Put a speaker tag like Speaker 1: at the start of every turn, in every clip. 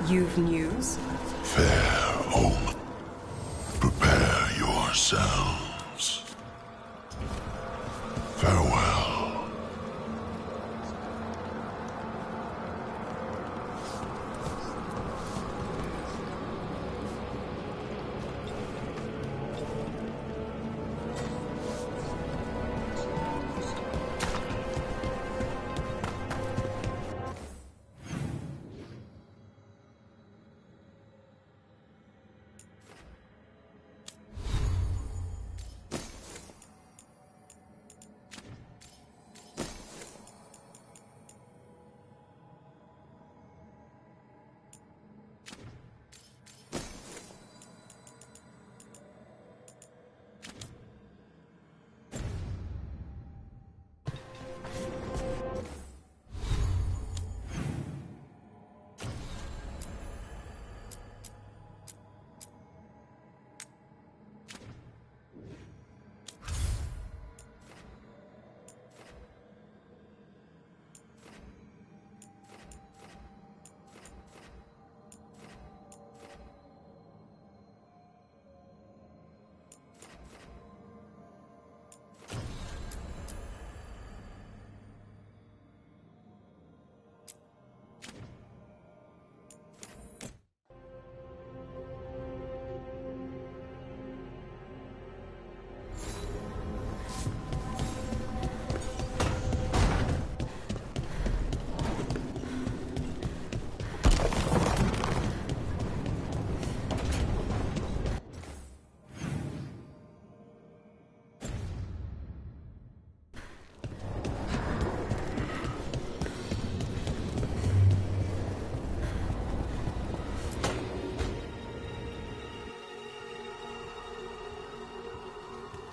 Speaker 1: You've news?
Speaker 2: Fair omen. Prepare yourselves. Farewell.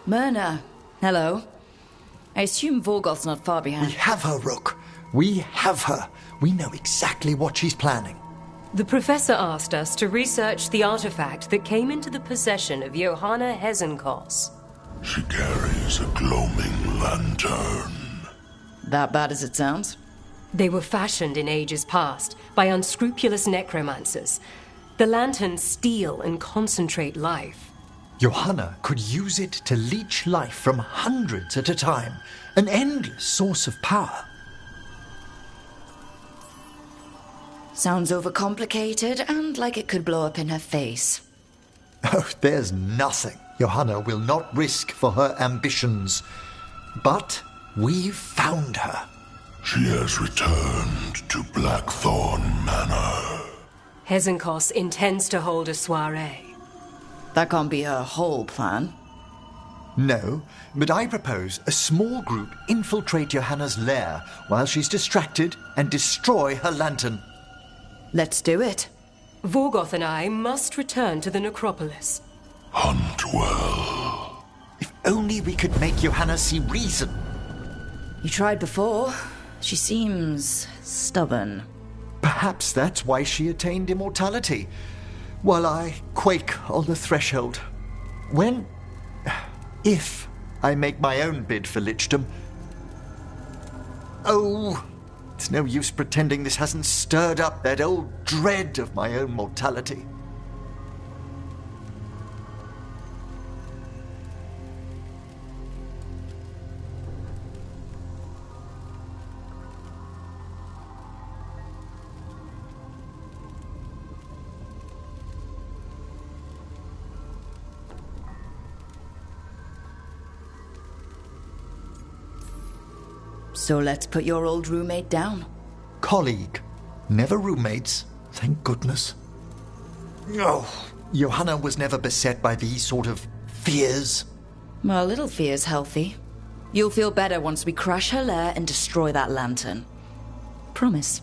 Speaker 3: Myrna, hello. I assume Vorgoth's not far behind.
Speaker 4: We have her, Rook. We have her. We know exactly what she's planning.
Speaker 1: The professor asked us to research the artifact that came into the possession of Johanna Hezenkos.
Speaker 2: She carries a gloaming lantern.
Speaker 3: That bad as it sounds?
Speaker 1: They were fashioned in ages past by unscrupulous necromancers. The lanterns steal and concentrate life.
Speaker 4: Johanna could use it to leech life from hundreds at a time. An endless source of power.
Speaker 3: Sounds overcomplicated and like it could blow up in her face.
Speaker 4: Oh, there's nothing Johanna will not risk for her ambitions. But we've found her.
Speaker 2: She has returned to Blackthorn Manor.
Speaker 1: Hezenkos intends to hold a soiree.
Speaker 3: That can't be her whole plan.
Speaker 4: No, but I propose a small group infiltrate Johanna's lair while she's distracted and destroy her lantern.
Speaker 3: Let's do it.
Speaker 1: Vorgoth and I must return to the necropolis.
Speaker 2: Hunt well.
Speaker 4: If only we could make Johanna see reason.
Speaker 3: You tried before. She seems stubborn.
Speaker 4: Perhaps that's why she attained immortality, while I quake on the threshold. If I make my own bid for lichdom. Oh, it's no use pretending this hasn't stirred up that old dread of my own mortality.
Speaker 3: So let's put your old roommate down.
Speaker 4: Colleague, never roommates, thank goodness. Oh, Johanna was never beset by these sort of fears.
Speaker 3: Well, a little fear's healthy. You'll feel better once we crash her lair and destroy that lantern. Promise.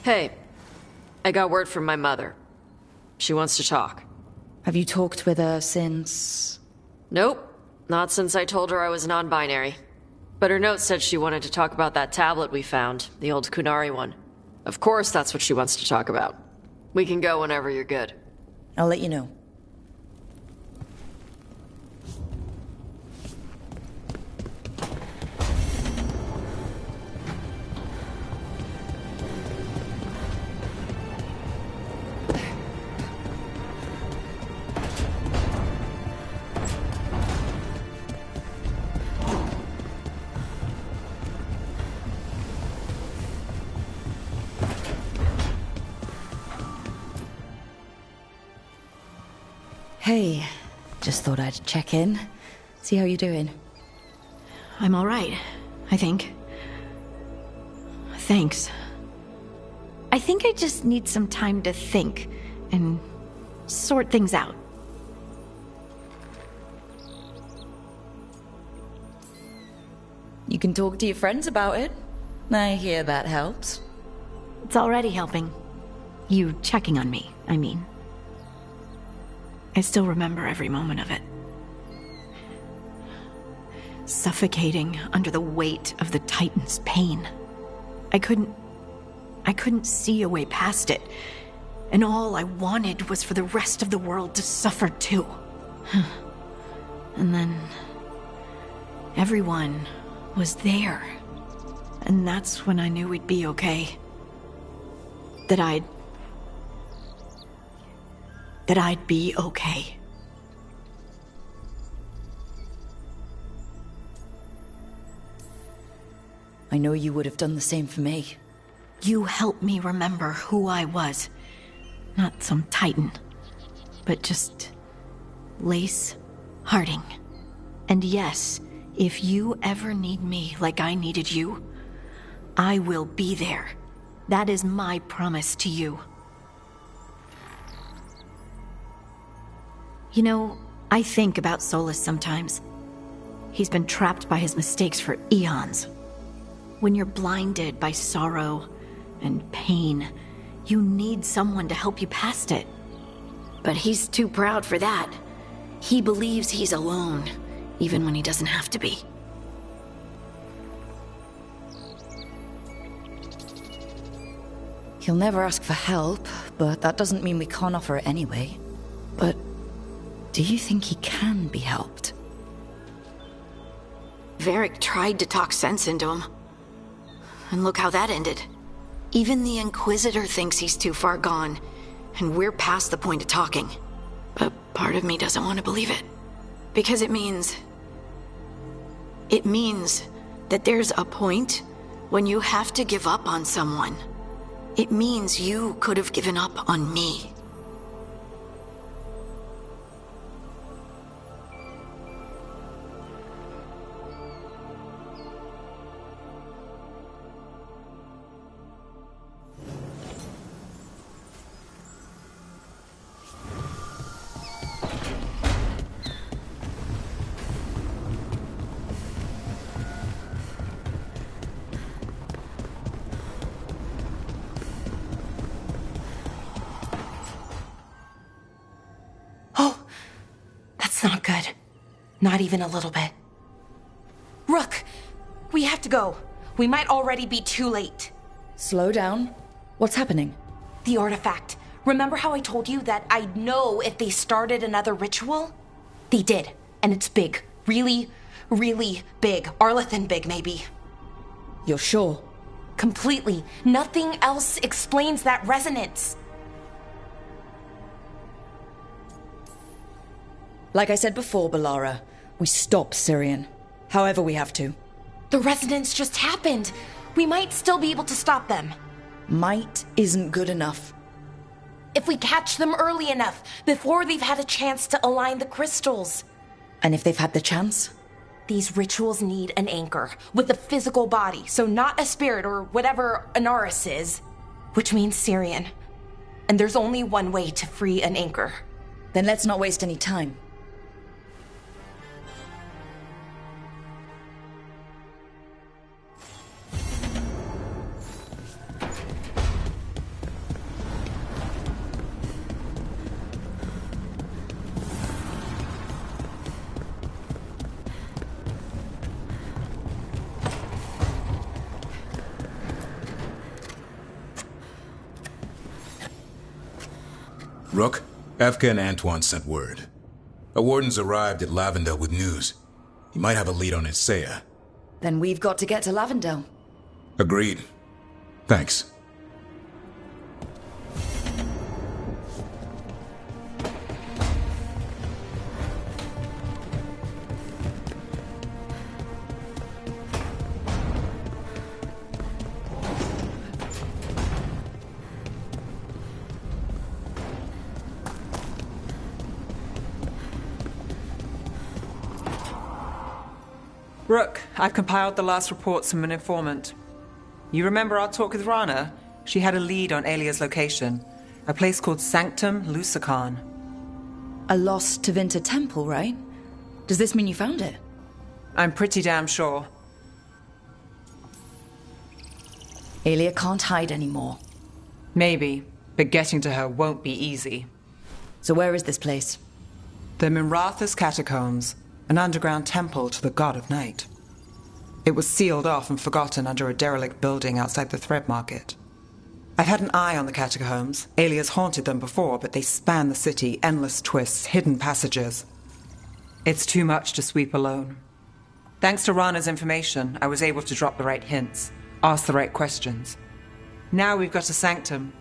Speaker 5: Hey, I got word from my mother. She wants to talk.
Speaker 3: Have you talked with her since...
Speaker 5: Nope, not since I told her I was non-binary. But her note said she wanted to talk about that tablet we found, the old Kunari one. Of course that's what she wants to talk about. We can go whenever you're good.
Speaker 3: I'll let you know. Hey, just thought I'd check in, see how you're doing.
Speaker 6: I'm all right, I think. Thanks. I think I just need some time to think and sort things out.
Speaker 3: You can talk to your friends about it. I hear that helps.
Speaker 6: It's already helping. You checking on me, I mean. I still remember every moment of it. Suffocating under the weight of the Titan's pain. I couldn't see a way past it. And all I wanted was for the rest of the world to suffer too. And then... everyone was there. And that's when I knew we'd be okay. That I'd be okay.
Speaker 3: I know you would have done the same for me.
Speaker 6: You helped me remember who I was. Not some Titan, but just Lace Harding. And yes, if you ever need me like I needed you, I will be there. That is my promise to you. You know, I think about Solus sometimes. He's been trapped by his mistakes for eons. When you're blinded by sorrow and pain, you need someone to help you past it. But he's too proud for that. He believes he's alone, even when he doesn't have to be.
Speaker 3: He'll never ask for help, but that doesn't mean we can't offer it anyway. But do you think he can be helped?
Speaker 6: Varric tried to talk sense into him. And look how that ended. Even the Inquisitor thinks he's too far gone, and we're past the point of talking. But part of me doesn't want to believe it. Because it means that there's a point when you have to give up on someone. It means you could have given up on me. Not good. Not even a little bit.
Speaker 7: Rook, we have to go. We might already be too late.
Speaker 3: Slow down. What's happening?
Speaker 7: The artifact. Remember how I told you that I'd know if they started another ritual? They did, and it's big. Really, really big. Arlathan big, maybe.
Speaker 3: You're sure?
Speaker 7: Completely. Nothing else explains that resonance.
Speaker 3: Like I said before, Balara, we stop Syrian. However we have to.
Speaker 7: The resonance just happened. We might still be able to stop them.
Speaker 3: Might isn't good enough.
Speaker 7: If we catch them early enough, before they've had a chance to align the crystals.
Speaker 3: And if they've had the chance?
Speaker 7: These rituals need an anchor, with a physical body, so not a spirit or whatever Anaris is. Which means Syrian. And there's only one way to free an anchor.
Speaker 3: Then let's not waste any time.
Speaker 8: Rook, Evka and Antoine sent word. A warden's arrived at Lavendale with news. He might have a lead on Isaiah.
Speaker 3: Then we've got to get to Lavendale.
Speaker 8: Agreed. Thanks.
Speaker 9: Rook, I've compiled the last reports from an informant. You remember our talk with Rana? She had a lead on Alia's location. A place called Sanctum Lusican.
Speaker 3: A lost Tevinter temple, right? Does this mean you found it?
Speaker 9: I'm pretty damn sure.
Speaker 3: Alia can't hide anymore.
Speaker 9: Maybe, but getting to her won't be easy.
Speaker 3: So where is this place?
Speaker 9: The Minrathous Catacombs, an underground temple to the god of night. It was sealed off and forgotten under a derelict building outside the Thread Market. I've had an eye on the catacombs. Alia's haunted them before, but they span the city, endless twists, hidden passages. It's too much to sweep alone. Thanks to Rana's information, I was able to drop the right hints, ask the right questions. Now we've got a sanctum.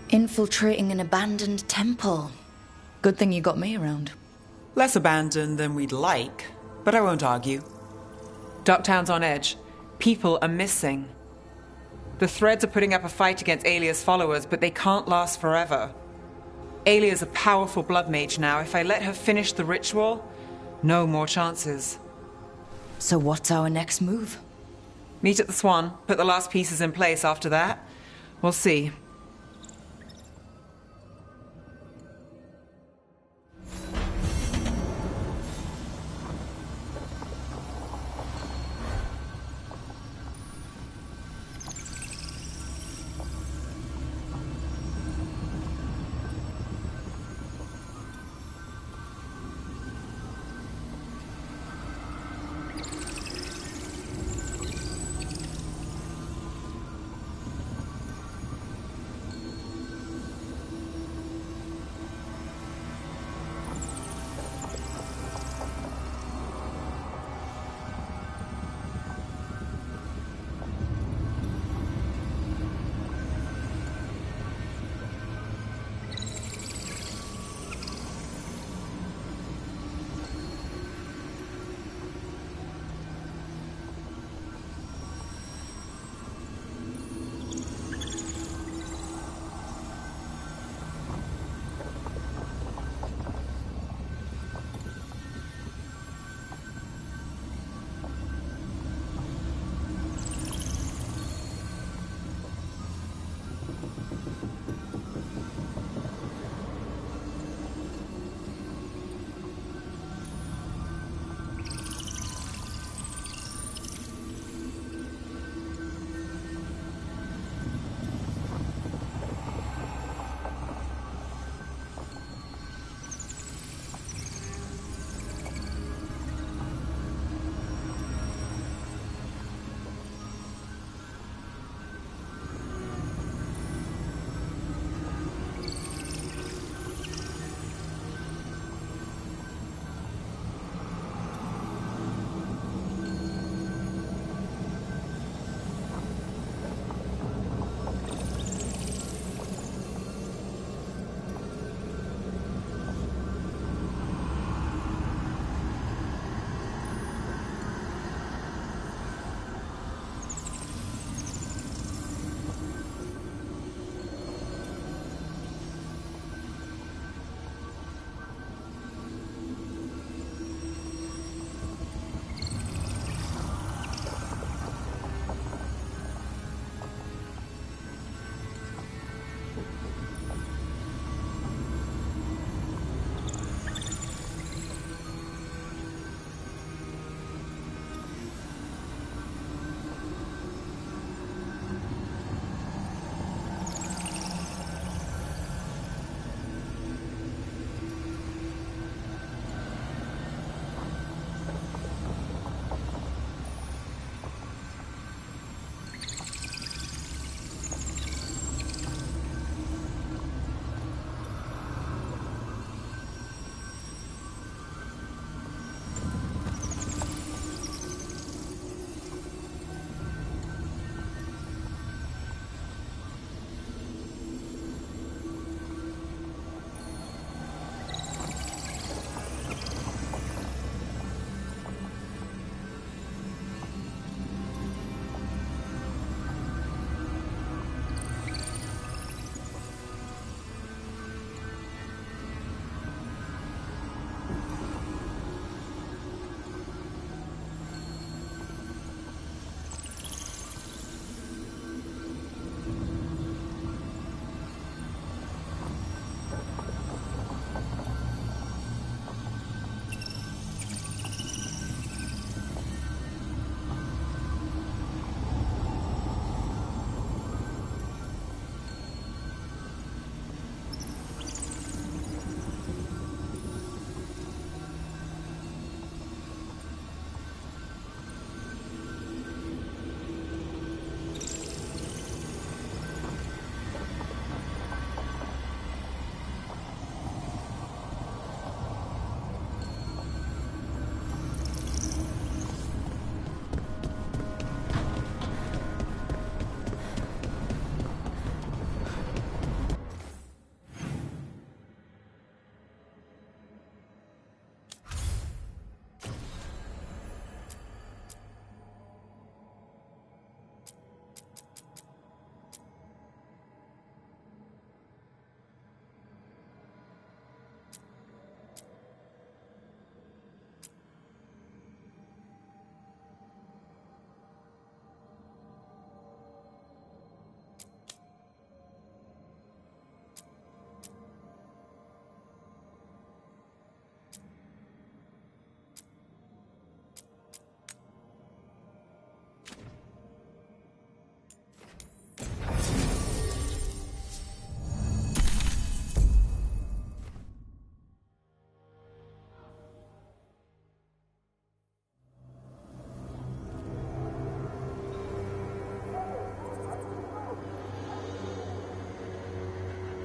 Speaker 3: Infiltrating an abandoned temple. Good thing you got me around.
Speaker 9: Less abandoned than we'd like, but I won't argue. Ducktown's on edge. People are missing. The Threads are putting up a fight against Alia's followers, but they can't last forever. Alia's a powerful blood mage now. If I let her finish the ritual, no more chances.
Speaker 3: So what's our next move?
Speaker 9: Meet at the Swan, put the last pieces in place after that. We'll see.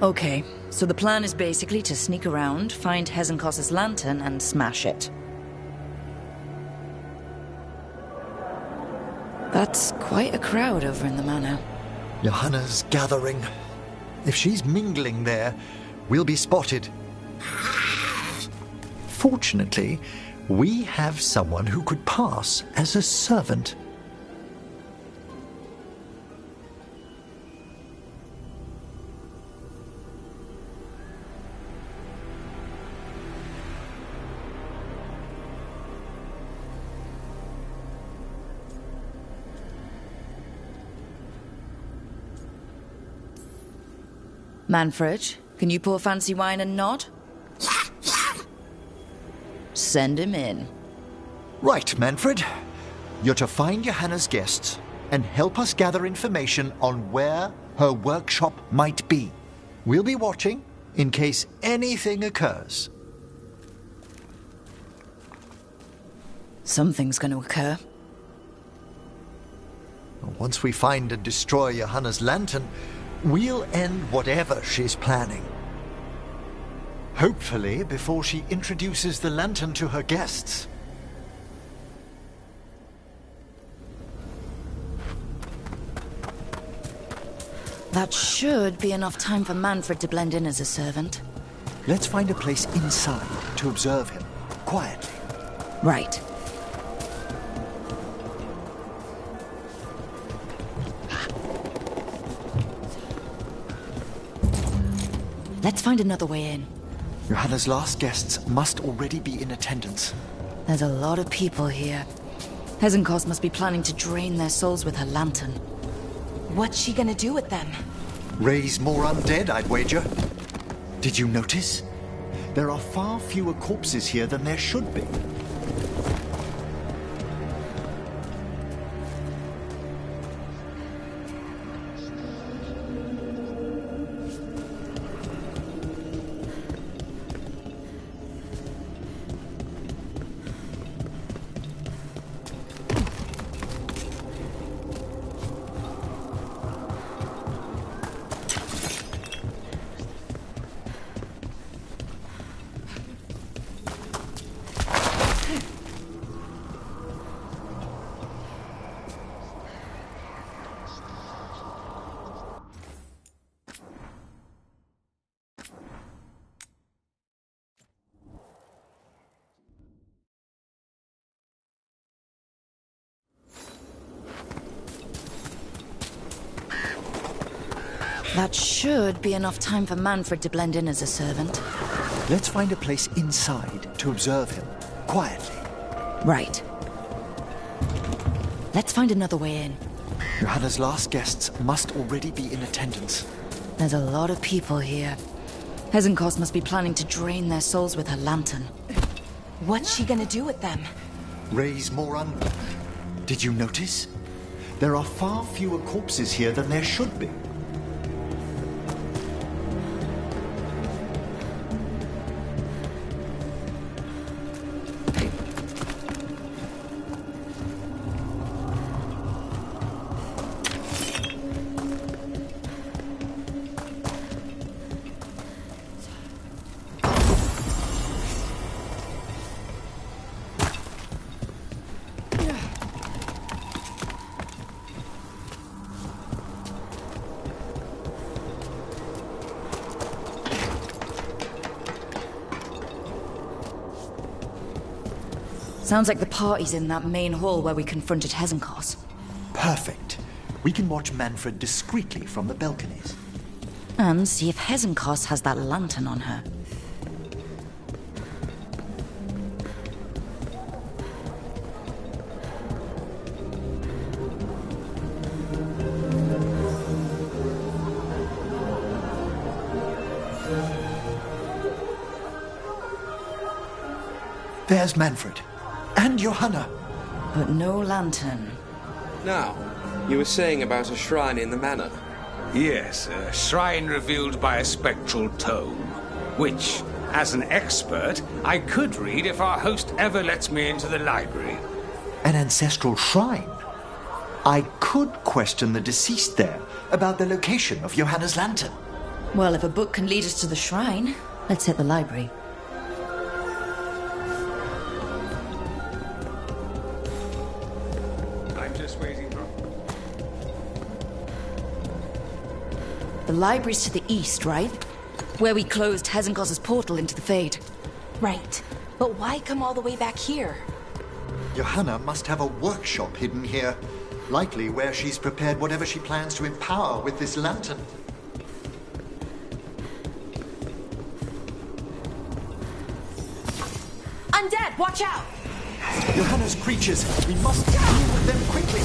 Speaker 3: Okay, so the plan is basically to sneak around, find Hezenkos's lantern, and smash it. That's quite a crowd over in the manor.
Speaker 4: Johanna's gathering. If she's mingling there, we'll be spotted. Fortunately, we have someone who could pass as a servant.
Speaker 3: Manfred, can you pour fancy wine and nod? Send him in.
Speaker 4: Right, Manfred. You're to find Johanna's guests and help us gather information on where her workshop might be. We'll be watching in case anything occurs.
Speaker 3: Something's going to occur.
Speaker 4: Once we find and destroy Johanna's lantern, we'll end whatever she's planning. Hopefully, before she introduces the lantern to her guests.
Speaker 3: That should be enough time for Manfred to blend in as a servant.
Speaker 4: Let's find a place inside to observe him, quietly.
Speaker 3: Right. Let's find another way in.
Speaker 4: Johanna's last guests must already be in attendance.
Speaker 3: There's a lot of people here. Hezenkos must be planning to drain their souls with her lantern.
Speaker 7: What's she gonna do with them?
Speaker 4: Raise more undead, I'd wager. Did you notice? There are far fewer corpses here than there should be.
Speaker 3: That should be enough time for Manfred to blend in as a servant.
Speaker 4: Let's find a place inside to observe him, quietly.
Speaker 3: Right. Let's find another way in.
Speaker 4: Johanna's last guests must already be in attendance.
Speaker 3: There's a lot of people here. Hezenkos must be planning to drain their souls with her lantern.
Speaker 7: What's she gonna do with them?
Speaker 4: Raise more Did you notice? There are far fewer corpses here than there should be.
Speaker 3: Sounds like the party's in that main hall where we confronted Hezenkos.
Speaker 4: Perfect. We can watch Manfred discreetly from the balconies.
Speaker 3: And see if Hezenkos has that lantern on her.
Speaker 4: There's Manfred. And Johanna.
Speaker 3: But no lantern.
Speaker 10: Now, you were saying about a shrine in the manor.
Speaker 11: Yes, a shrine revealed by a spectral tome, which, as an expert, I could read if our host ever lets me into the library.
Speaker 4: An ancestral shrine? I could question the deceased there about the location of Johanna's lantern.
Speaker 3: Well, if a book can lead us to the shrine, let's hit the library.
Speaker 11: I'm just waiting for...
Speaker 3: The library's to the east, right? Where we closed Hezenkos' portal into the Fade.
Speaker 7: Right. But why come all the way back here?
Speaker 4: Johanna must have a workshop hidden here. Likely where she's prepared whatever she plans to empower with this lantern.
Speaker 7: Undead, watch out!
Speaker 4: Johanna's creatures. We must deal with them quickly.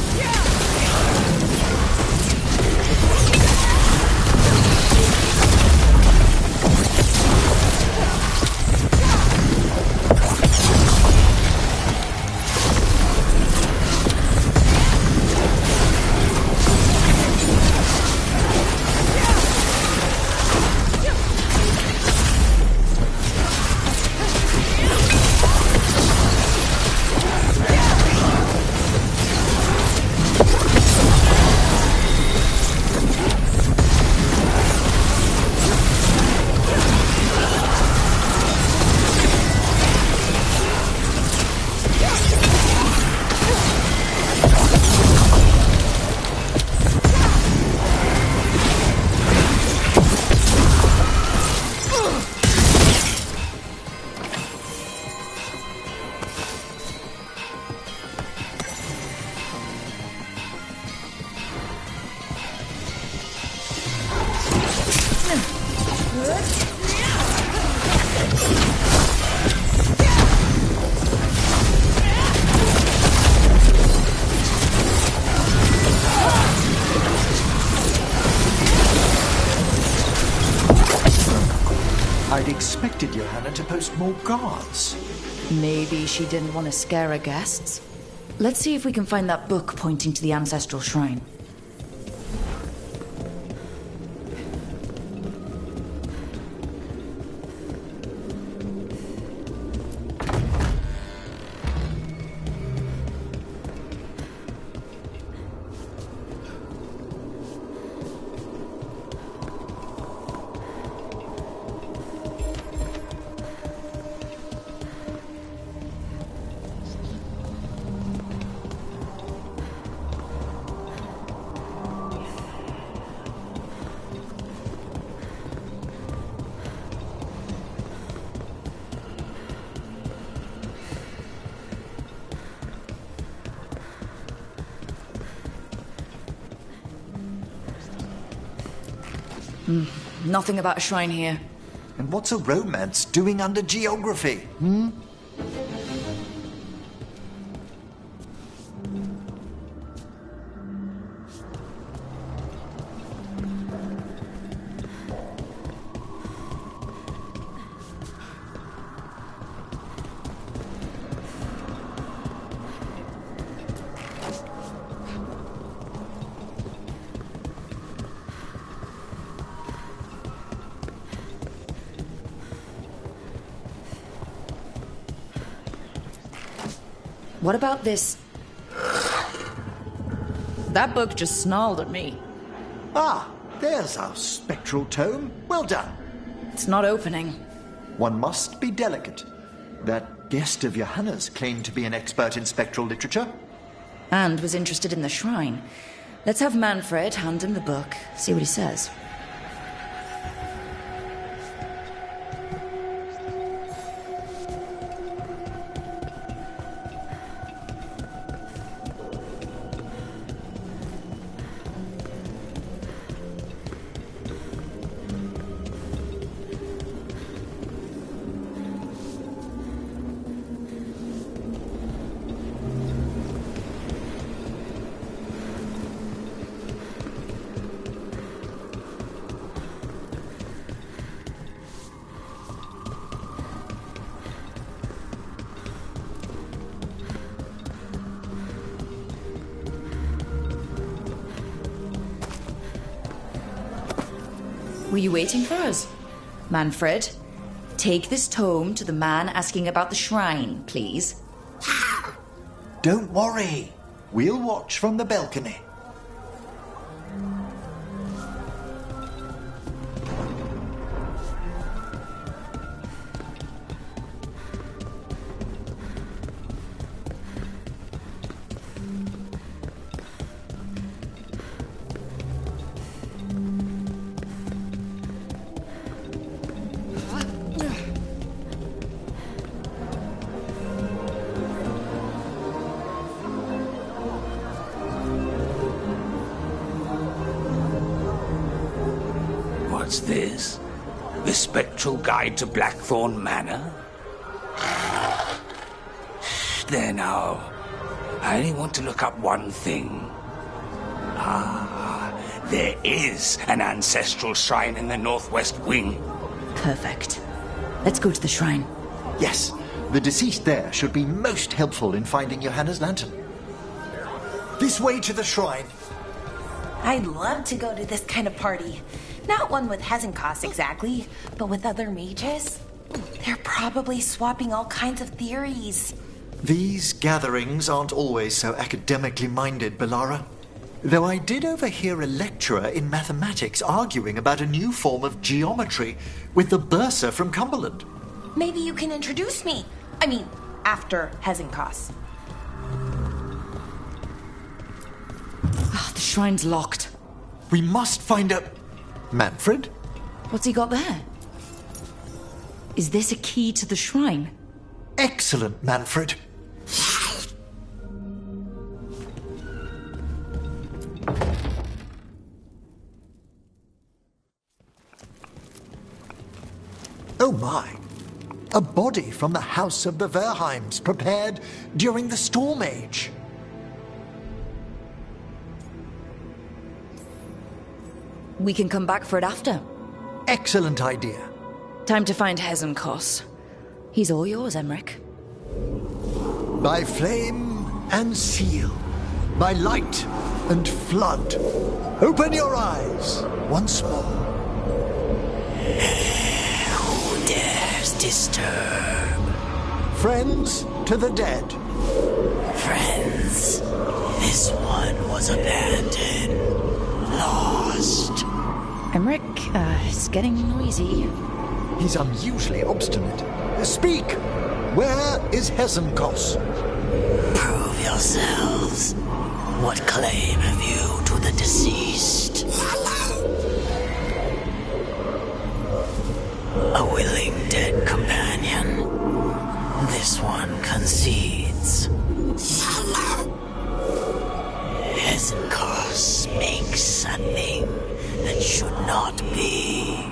Speaker 4: I'd expected Johanna to post more guards.
Speaker 3: Maybe she didn't want to scare her guests. Let's see if we can find that book pointing to the ancestral shrine. Nothing about a shrine here.
Speaker 4: And what's a romance doing under geography?
Speaker 3: What about this? That book just snarled at me.
Speaker 4: Ah, there's our spectral tome. Well done.
Speaker 3: It's not opening.
Speaker 4: One must be delicate. That guest of Johanna's claimed to be an expert in spectral literature.
Speaker 3: And was interested in the shrine. Let's have Manfred hand him the book, see what he says. Were you waiting for us? Manfred, take this tome to the man asking about the shrine, please.
Speaker 4: Don't worry. We'll watch from the balcony.
Speaker 11: What's this? The Spectral Guide to Blackthorn Manor? There now. I only want to look up one thing. There is an ancestral shrine in the northwest wing.
Speaker 3: Perfect. Let's go to the shrine.
Speaker 4: Yes, the deceased there should be most helpful in finding Johanna's lantern. This way to the shrine.
Speaker 7: I'd love to go to this kind of party. Not one with Hezenkos exactly, but with other mages. They're probably swapping all kinds of theories.
Speaker 4: These gatherings aren't always so academically minded, Bellara. Though I did overhear a lecturer in mathematics arguing about a new form of geometry with the bursar from Cumberland.
Speaker 7: Maybe you can introduce me. I mean, after Hezenkos.
Speaker 3: The shrine's locked.
Speaker 4: We must find a... Manfred?
Speaker 3: What's he got there? Is this a key to the shrine?
Speaker 4: Excellent, Manfred. Oh my! A body from the House of the Verheims, prepared during the Storm Age.
Speaker 3: We can come back for it after.
Speaker 4: Excellent idea.
Speaker 3: Time to find Hezenkos. He's all yours, Emmerich.
Speaker 4: By flame and seal, by light and flood, open your eyes once more.
Speaker 12: Who dares disturb?
Speaker 4: Friends to the dead.
Speaker 12: Friends, this one was abandoned, lost.
Speaker 3: Emmerich, it's getting noisy.
Speaker 4: He's unusually obstinate. Speak! Where is Hezenkos?
Speaker 12: Prove yourselves. What claim have you to the deceased? A willing dead companion. This one concedes. Hezenkos makes a thing that should not be.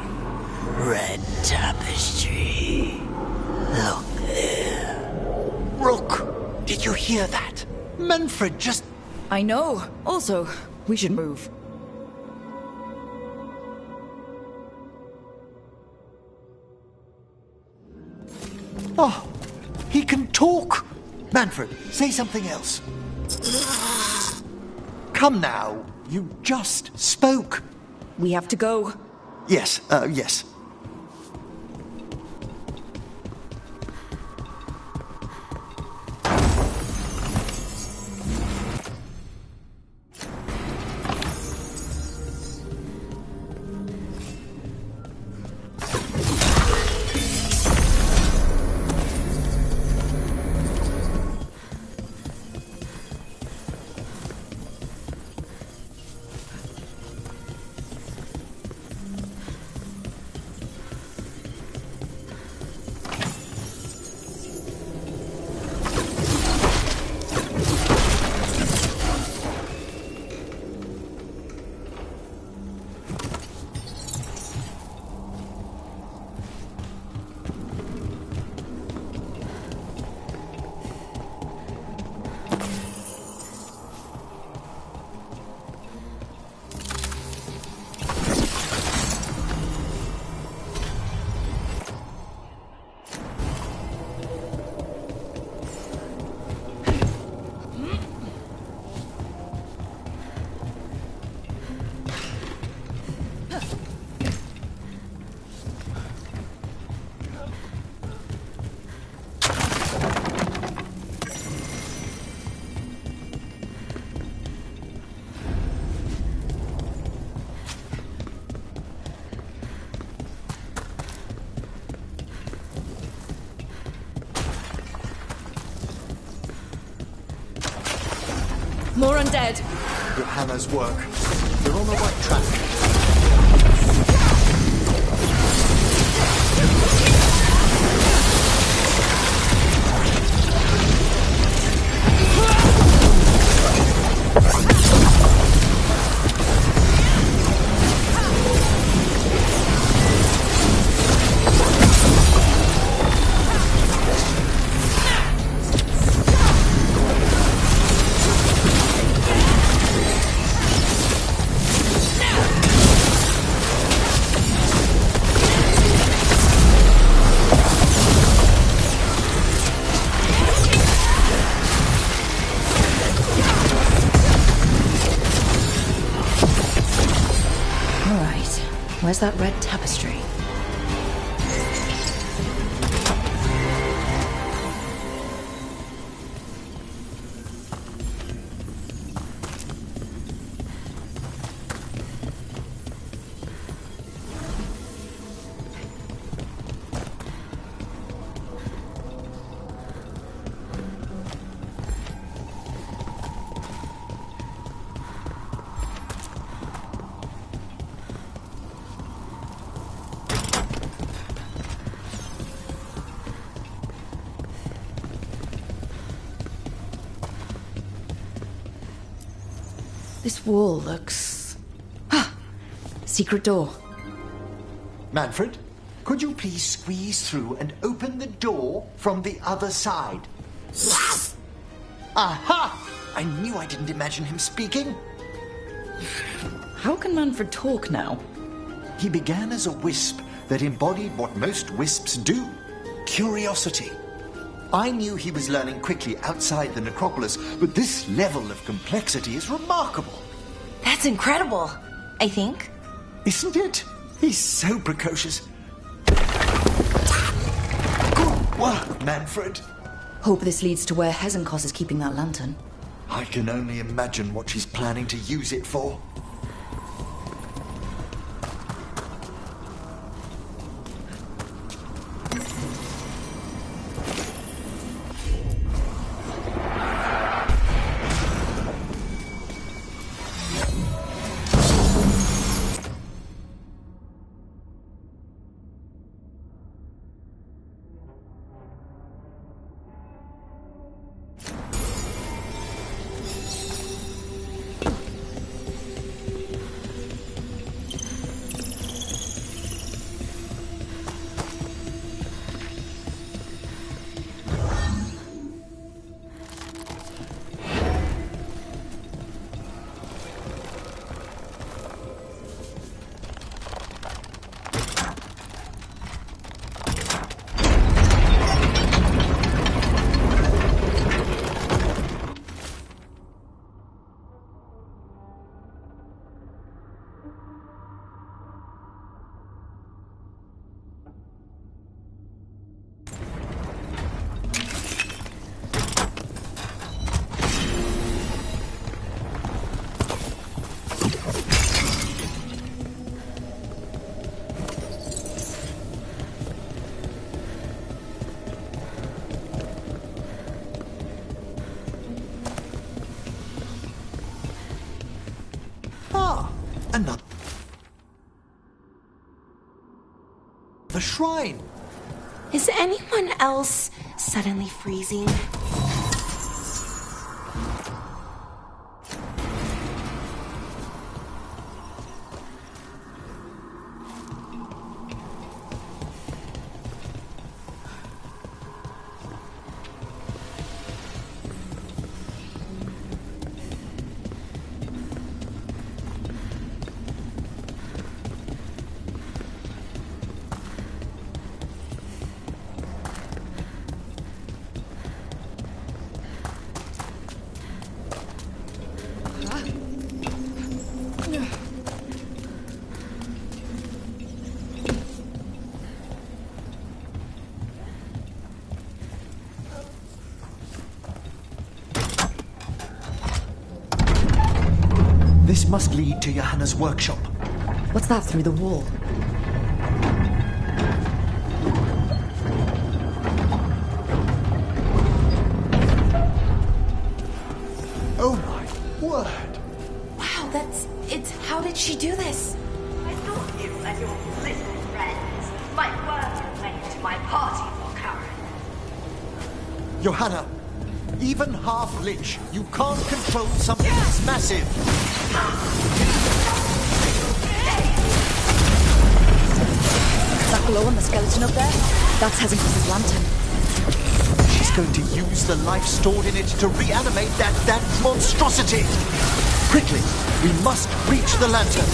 Speaker 12: Red tapestry. Look there.
Speaker 4: Rook, did you hear that? Manfred just...
Speaker 3: I know. Also, we should move.
Speaker 4: Oh, he can talk. Manfred, say something else. Come now, you just spoke.
Speaker 3: We have to go.
Speaker 4: Yes, yes.
Speaker 3: More undead.
Speaker 4: Johanna's work. They're on the right track.
Speaker 3: Where's that red tapestry? This wall looks... Secret door.
Speaker 4: Manfred, could you please squeeze through and open the door from the other side? Aha! I knew I didn't imagine him speaking.
Speaker 3: How can Manfred talk now?
Speaker 4: He began as a wisp that embodied what most wisps do. Curiosity. I knew he was learning quickly outside the necropolis, but this level of complexity is remarkable.
Speaker 7: That's incredible, I think.
Speaker 4: Isn't it? He's so precocious. Good work, Manfred.
Speaker 3: Hope this leads to where Hezenkos is keeping that lantern.
Speaker 4: I can only imagine what she's planning to use it for. Another shrine.
Speaker 7: Is anyone else suddenly freezing?
Speaker 4: This must lead to Johanna's workshop.
Speaker 3: What's that through the wall?
Speaker 4: Oh my word!
Speaker 7: Wow, it's... How did she do this?
Speaker 13: I thought you and your little friends might work your way to my party for Karen.
Speaker 4: Johanna, even half-lich, you can't control something that's massive.
Speaker 3: That glow on the skeleton up there? That's Hezenkos' lantern.
Speaker 4: She's going to use the life stored in it to reanimate that monstrosity. Quickly, we must reach the lantern.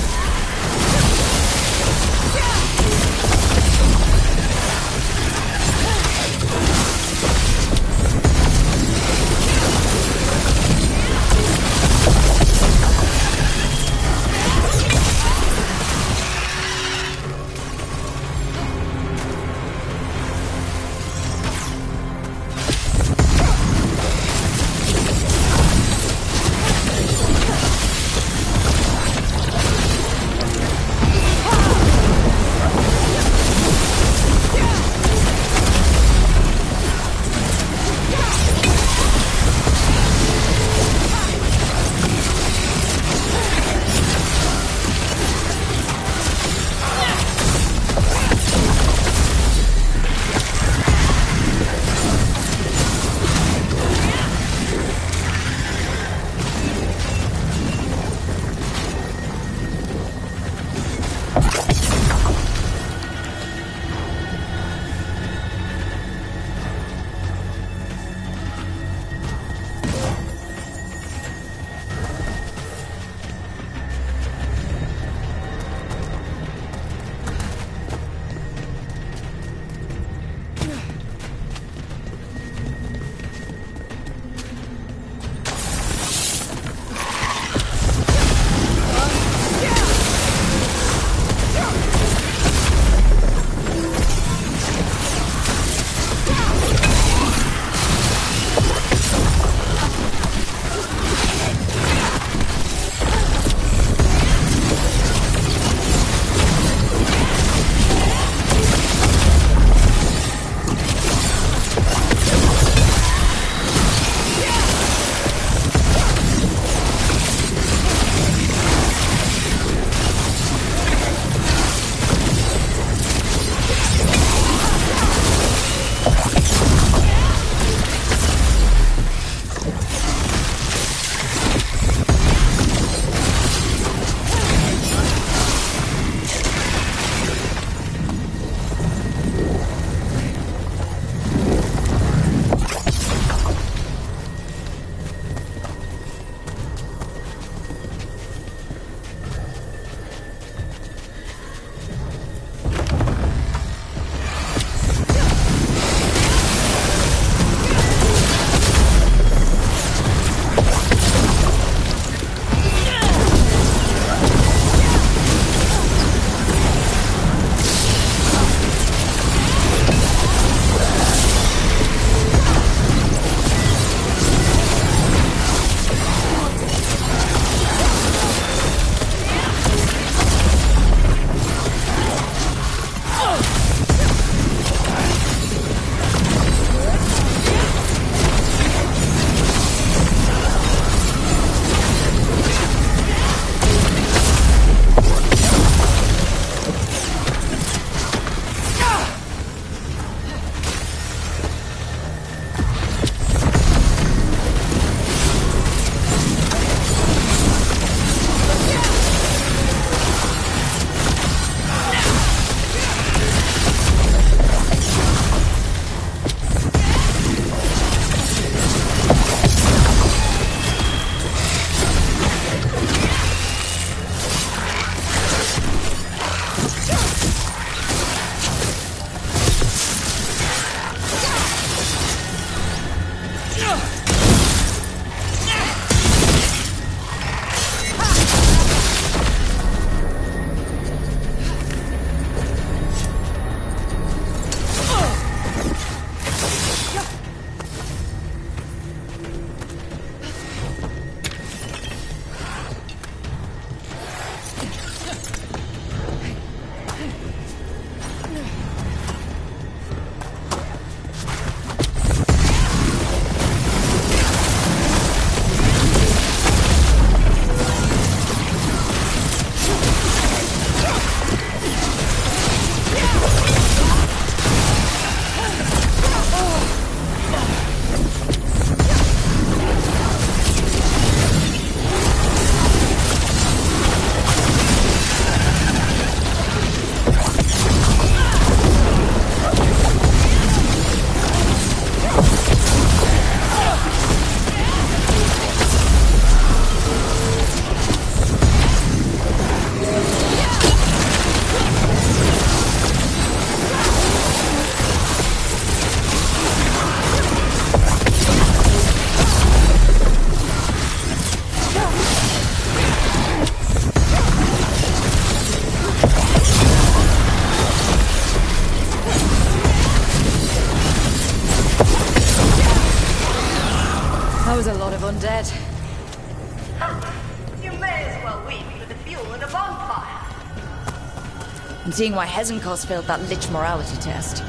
Speaker 3: I'm seeing why Hezenkos failed that Lich morality test.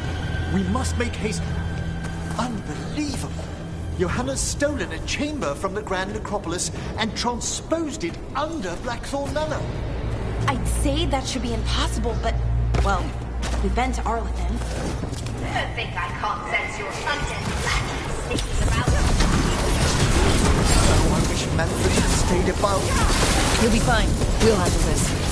Speaker 4: We must make haste. Unbelievable. Johanna's stolen a chamber from the Grand Necropolis and transposed it under Blackthorn Manor.
Speaker 7: I'd say that should be impossible, but, well, we've been to Arlathan.
Speaker 13: I think I can't sense your undead plans sneaking about.
Speaker 4: Oh, I wish Manfred had stayed about.
Speaker 3: You'll be fine. We'll handle this.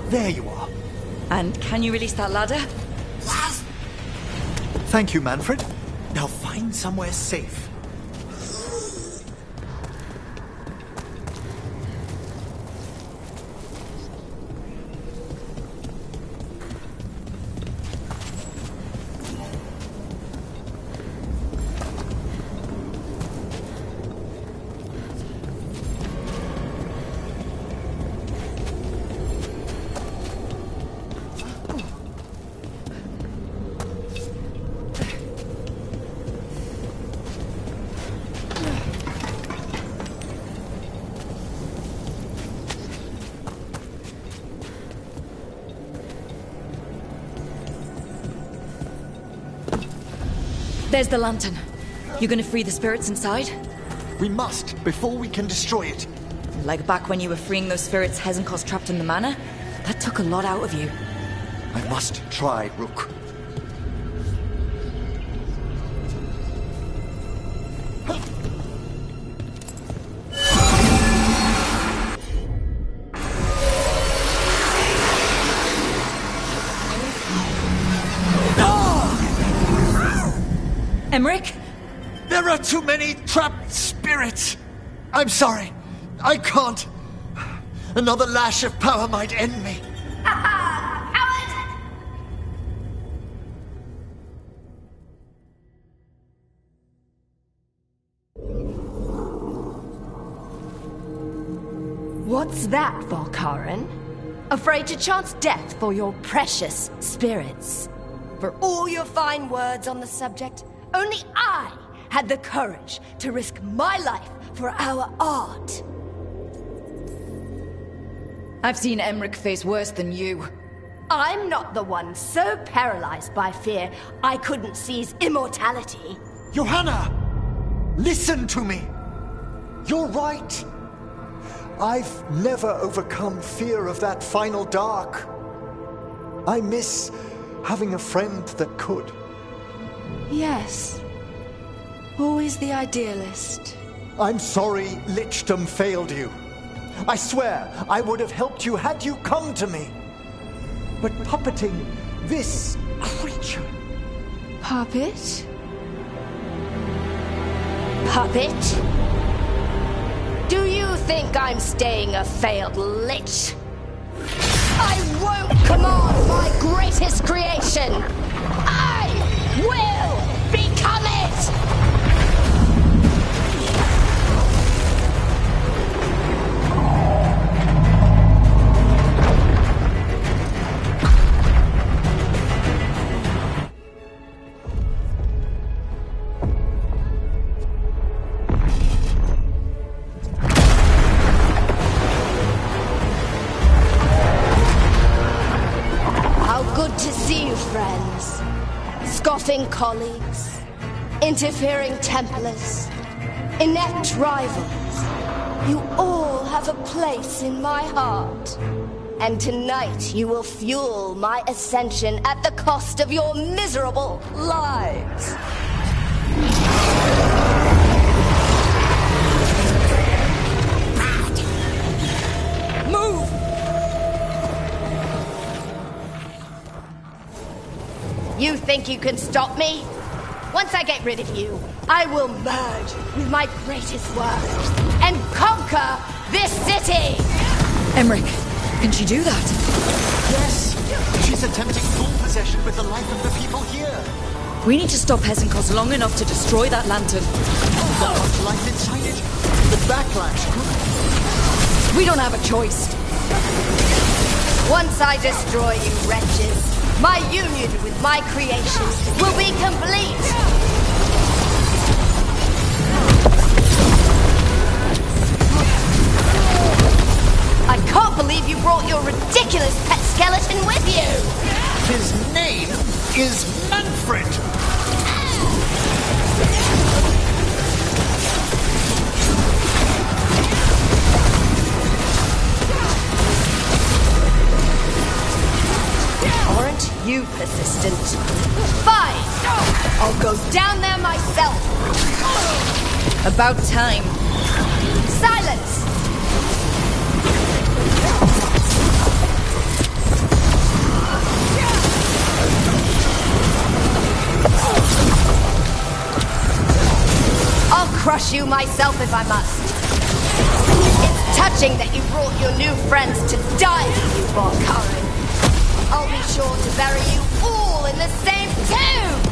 Speaker 4: There you are.
Speaker 3: And can you release that ladder?
Speaker 4: Thank you, Manfred. Now find somewhere safe.
Speaker 3: There's the lantern. You gonna free the spirits inside?
Speaker 4: We must, before we can destroy it.
Speaker 3: Like back when you were freeing those spirits Hezenkos trapped in the manor? That took a lot out of you.
Speaker 4: I must try, Rook.
Speaker 3: Emmerich?
Speaker 4: There are too many trapped spirits. I'm sorry. I can't. Another lash of power might end me.
Speaker 14: What's that, Volkaren? Afraid to chance death for your precious spirits? For all your fine words on the subject, only I had the courage to risk my life for our art.
Speaker 3: I've seen Emmerich face worse than you.
Speaker 14: I'm not the one so paralyzed by fear I couldn't seize immortality.
Speaker 4: Johanna! Listen to me! You're right. I've never overcome fear of that final dark. I miss having a friend that could.
Speaker 14: Yes. Always the idealist.
Speaker 4: I'm sorry Lichdom failed you. I swear I would have helped you had you come to me. But puppeting this creature...
Speaker 14: Puppet? Puppet? Do you think I'm staying a failed lich? I won't command my greatest creation! I will become it! Friends, scoffing colleagues, interfering Templars, inept rivals. You all have a place in my heart. And tonight you will fuel my ascension at the cost of your miserable lives. Move! You think you can stop me? Once I get rid of you, I will merge with my greatest work and conquer this city!
Speaker 3: Emmerich, can she do that?
Speaker 4: Yes! She's attempting full possession with the life of the people here.
Speaker 3: We need to stop Hesenkos long enough to destroy that lantern.
Speaker 4: Not much life inside it. The backlash could...
Speaker 3: We don't have a choice.
Speaker 14: Once I destroy you wretches, my union with my creation will be complete! I can't believe you brought your ridiculous pet skeleton with you!
Speaker 4: His name is Manfred!
Speaker 14: Aren't you persistent? Fine! I'll go down there myself!
Speaker 3: About time.
Speaker 14: Silence! I'll crush you myself if I must. It's touching that you brought your new friends to die for you, Valkyrie. I'll be sure to bury you all in the same tomb!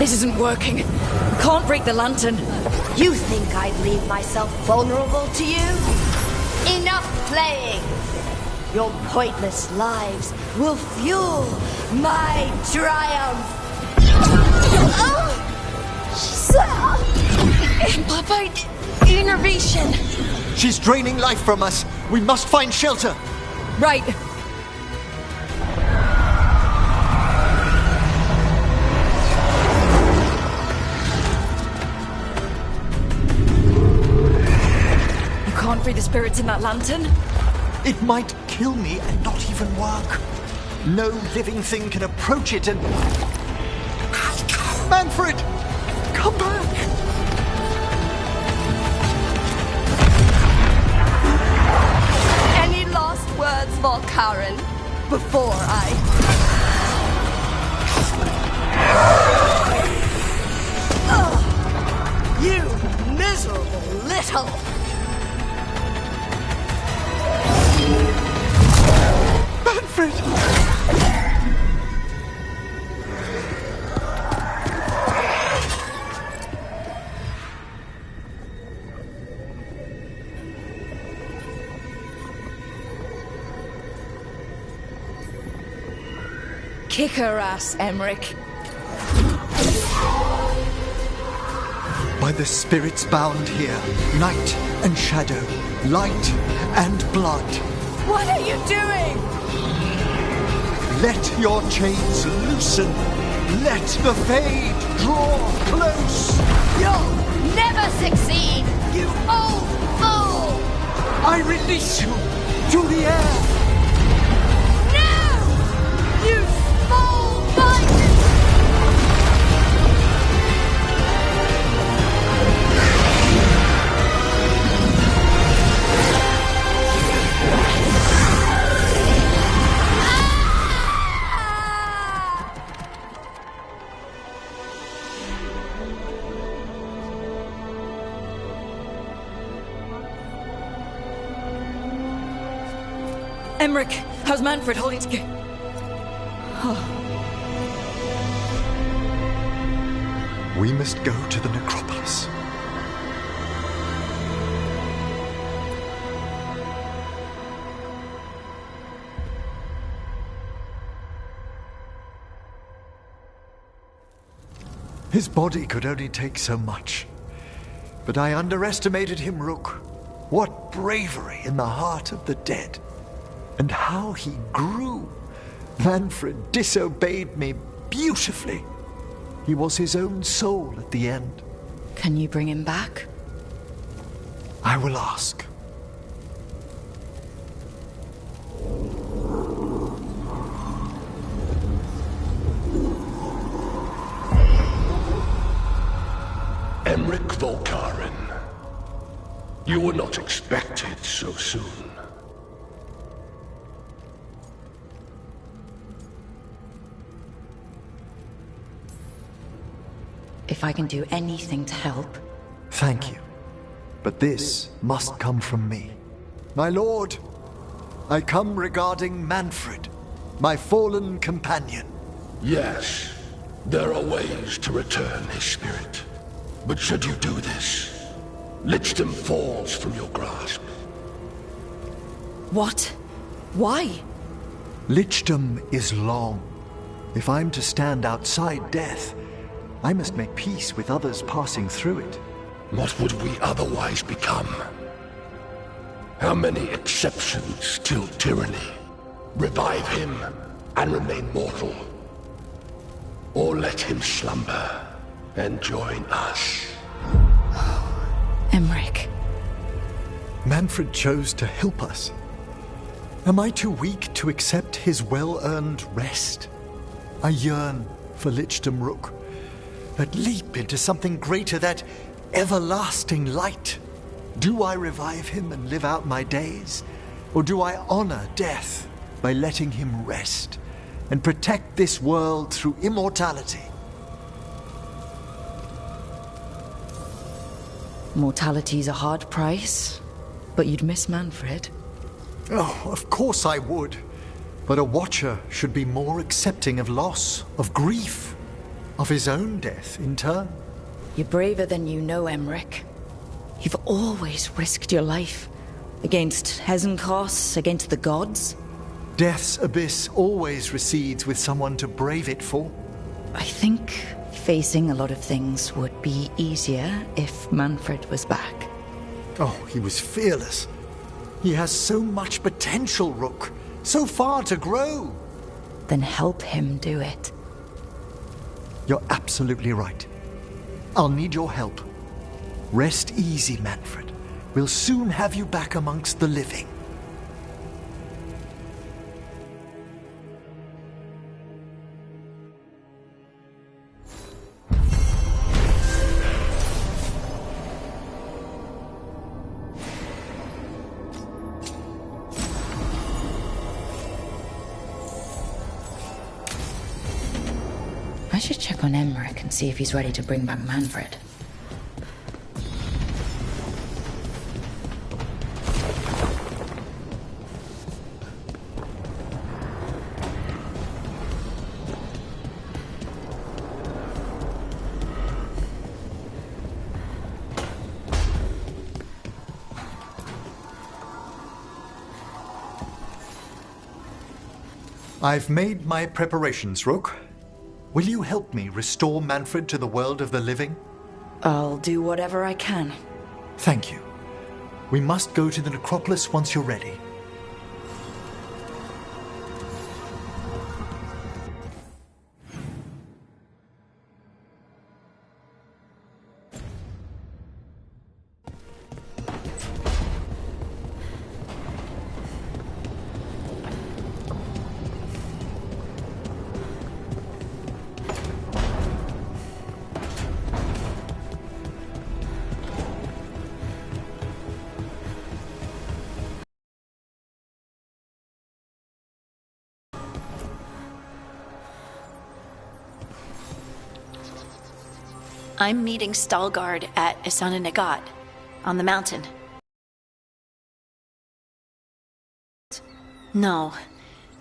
Speaker 3: This isn't working. We can't break the lantern.
Speaker 14: You think I'd leave myself vulnerable to you? Enough playing! Your pointless lives will fuel my triumph!
Speaker 3: Innervation!
Speaker 4: She's draining life from us. We must find shelter.
Speaker 3: Right. can't free the spirits in that lantern?
Speaker 4: It might kill me and not even work. No living thing can approach it and... Manfred! Come back!
Speaker 14: Any last words, Volkaren, before I... You miserable little...
Speaker 4: Manfred!
Speaker 3: Kick her ass, Emmerich.
Speaker 4: By the spirits bound here, night and shadow, light and blood.
Speaker 14: What are you doing?
Speaker 4: Let your chains loosen. Let the Fade draw close.
Speaker 14: You'll never succeed, you old fool!
Speaker 4: I release you to the air.
Speaker 14: No! You small-minded...
Speaker 3: Emmerich, how's Manfred holding together?
Speaker 4: We must go to the necropolis. His body could only take so much. But I underestimated him, Rook. What bravery in the heart of the dead. And how he grew. Manfred disobeyed me beautifully. He was his own soul at the end.
Speaker 3: Can you bring him back?
Speaker 4: I will ask.
Speaker 2: Emmerich Volkaren. You were not expected so soon.
Speaker 3: If I can do anything to help...
Speaker 4: Thank you. But this must come from me. My lord, I come regarding Manfred, my fallen companion.
Speaker 2: Yes, there are ways to return his spirit. But should you do this, Lichdom falls from your grasp.
Speaker 3: What? Why?
Speaker 4: Lichdom is long. If I'm to stand outside death, I must make peace with others passing through it.
Speaker 2: What would we otherwise become? How many exceptions till tyranny? Revive him and remain mortal. Or let him slumber and join us.
Speaker 3: Emmerich.
Speaker 4: Manfred chose to help us. Am I too weak to accept his well-earned rest? I yearn for Lichdom Rook. That leap into something greater, that everlasting light. Do I revive him and live out my days? Or do I honor death by letting him rest and protect this world through immortality?
Speaker 3: Mortality's a hard price, but you'd miss Manfred.
Speaker 4: Oh, of course I would. But a Watcher should be more accepting of loss, of grief, of his own death in turn.
Speaker 3: You're braver than you know, Emmerich. You've always risked your life. Against Hezenkos, against the gods.
Speaker 4: Death's abyss always recedes with someone to brave it for.
Speaker 3: I think facing a lot of things would be easier if Manfred was back.
Speaker 4: Oh, he was fearless. He has so much potential, Rook. So far to grow.
Speaker 3: Then help him do it.
Speaker 4: You're absolutely right. I'll need your help. Rest easy, Manfred. We'll soon have you back amongst the living.
Speaker 3: I should check on Emmerich and see if he's ready to bring back Manfred.
Speaker 4: I've made my preparations, Rook. Will you help me restore Manfred to the world of the living?
Speaker 3: I'll do whatever I can.
Speaker 4: Thank you. We must go to the necropolis once you're ready.
Speaker 6: I'm meeting Stalgard at Isana Nagat, on the mountain. No,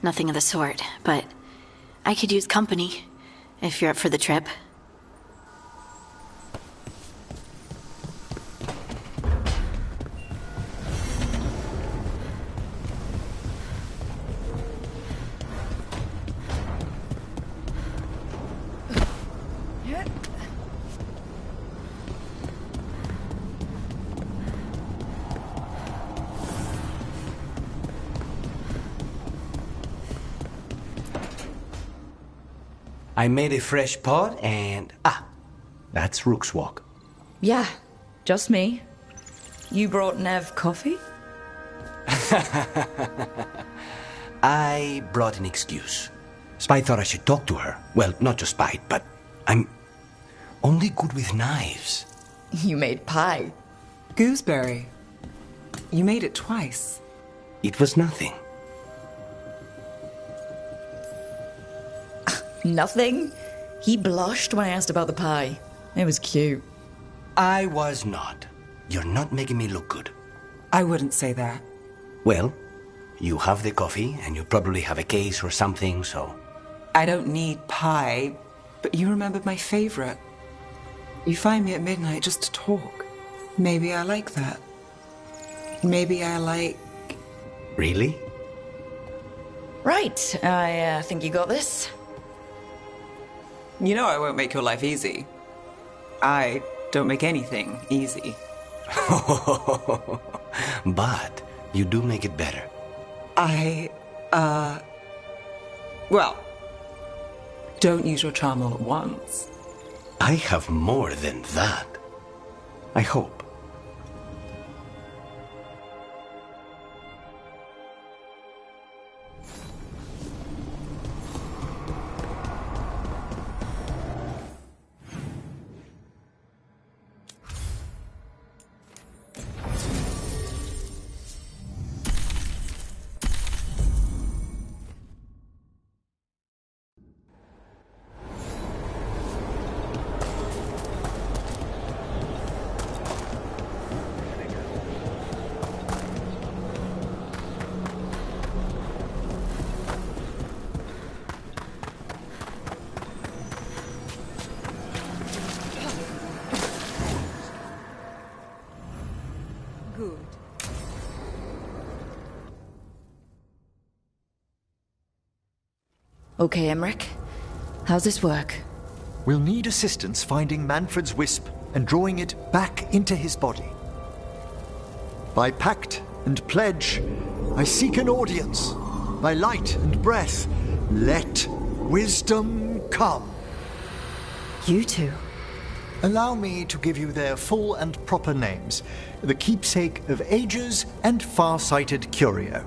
Speaker 6: nothing of the sort, but I could use company, if you're up for the trip.
Speaker 15: I made a fresh pot and... that's Rook's Walk.
Speaker 3: Yeah, just me. You brought Nev coffee?
Speaker 15: I brought an excuse. Spite thought I should talk to her. Well, not just Spite, but I'm only good with knives.
Speaker 3: You made pie.
Speaker 9: Gooseberry. You made it twice.
Speaker 15: It was nothing.
Speaker 3: Nothing? He blushed when I asked about the pie. It was cute.
Speaker 15: I was not. You're not making me look good.
Speaker 9: I wouldn't say that.
Speaker 15: Well, you have the coffee, and you probably have a case or something, so...
Speaker 9: I don't need pie, but you remembered my favorite. You find me at midnight just to talk. Maybe I like that. Maybe I like...
Speaker 15: Really?
Speaker 3: Right, I think you got this.
Speaker 9: You know I won't make your life easy. I don't make anything easy.
Speaker 15: But you do make it better.
Speaker 9: Well, don't use your charm all at once.
Speaker 15: I have more than that. I hope.
Speaker 3: Okay, Emmerich. How's this work?
Speaker 4: We'll need assistance finding Manfred's wisp and drawing it back into his body. By pact and pledge, I seek an audience. By light and breath, let wisdom come.
Speaker 3: You two?
Speaker 4: Allow me to give you their full and proper names, the keepsake of ages and far-sighted curio.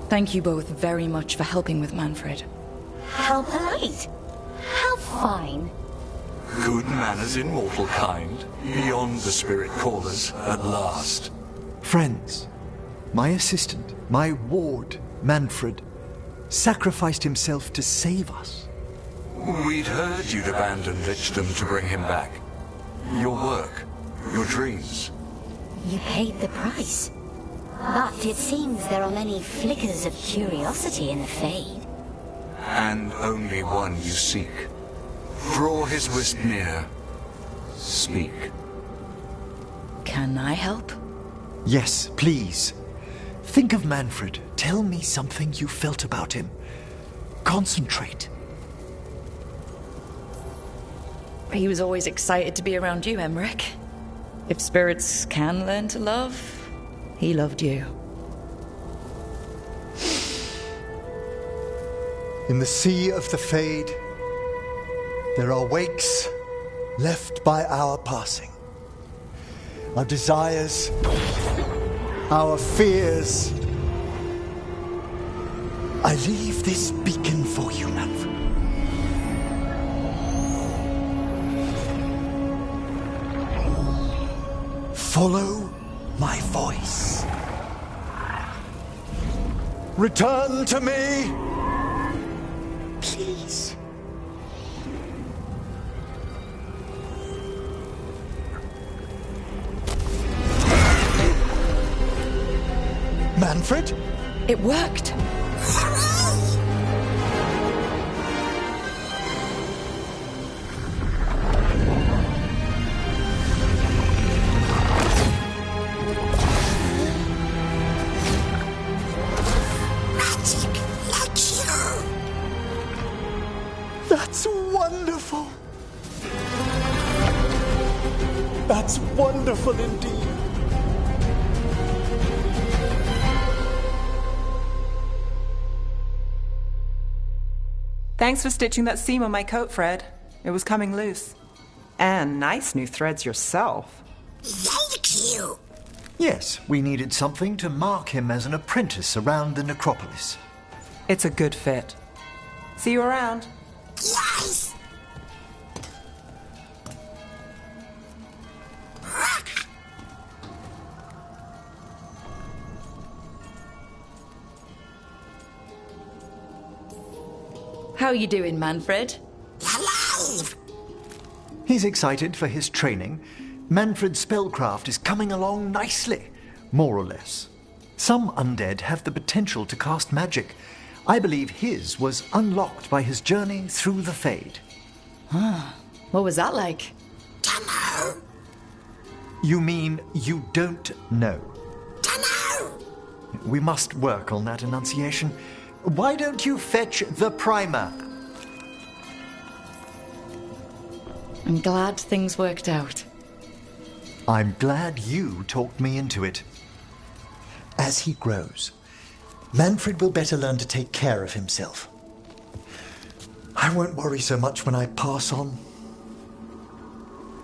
Speaker 3: Thank you both very much for helping with Manfred.
Speaker 14: How polite. How fine.
Speaker 16: Good manners in mortal kind, beyond the spirit callers at last.
Speaker 4: Friends, my assistant, my ward, Manfred, sacrificed himself to save us.
Speaker 16: We'd heard you'd abandoned Lichdom to bring him back. Your work, your dreams.
Speaker 14: You paid the price. But it seems there are many flickers of curiosity in the Fade.
Speaker 16: And only one you seek. Draw his wisp near. Speak.
Speaker 3: Can I help?
Speaker 4: Yes, please. Think of Manfred. Tell me something you felt about him. Concentrate.
Speaker 3: He was always excited to be around you, Emmerich. If spirits can learn to love, he loved you.
Speaker 4: In the sea of the Fade, there are wakes left by our passing. Our desires, our fears. I leave this beacon for you, Manfred. Follow my voice. Return to me, please. Manfred?
Speaker 3: It worked.
Speaker 4: That's wonderful. That's wonderful indeed.
Speaker 9: Thanks for stitching that seam on my coat, Fred. It was coming loose. And nice new threads yourself.
Speaker 4: Thank you. Yes, we needed something to mark him as an apprentice around the necropolis.
Speaker 9: It's a good fit. See you around.
Speaker 4: Yes!
Speaker 3: How you doing, Manfred?
Speaker 4: Alive! He's excited for his training. Manfred's spellcraft is coming along nicely, more or less. Some undead have the potential to cast magic. I believe his was unlocked by his journey through the Fade.
Speaker 3: What was that like?
Speaker 4: Dunno. You mean you don't know? Dunno. We must work on that enunciation. Why don't you fetch the primer?
Speaker 3: I'm glad things worked out.
Speaker 4: I'm glad you talked me into it. As he grows, Manfred will better learn to take care of himself. I won't worry so much when I pass on.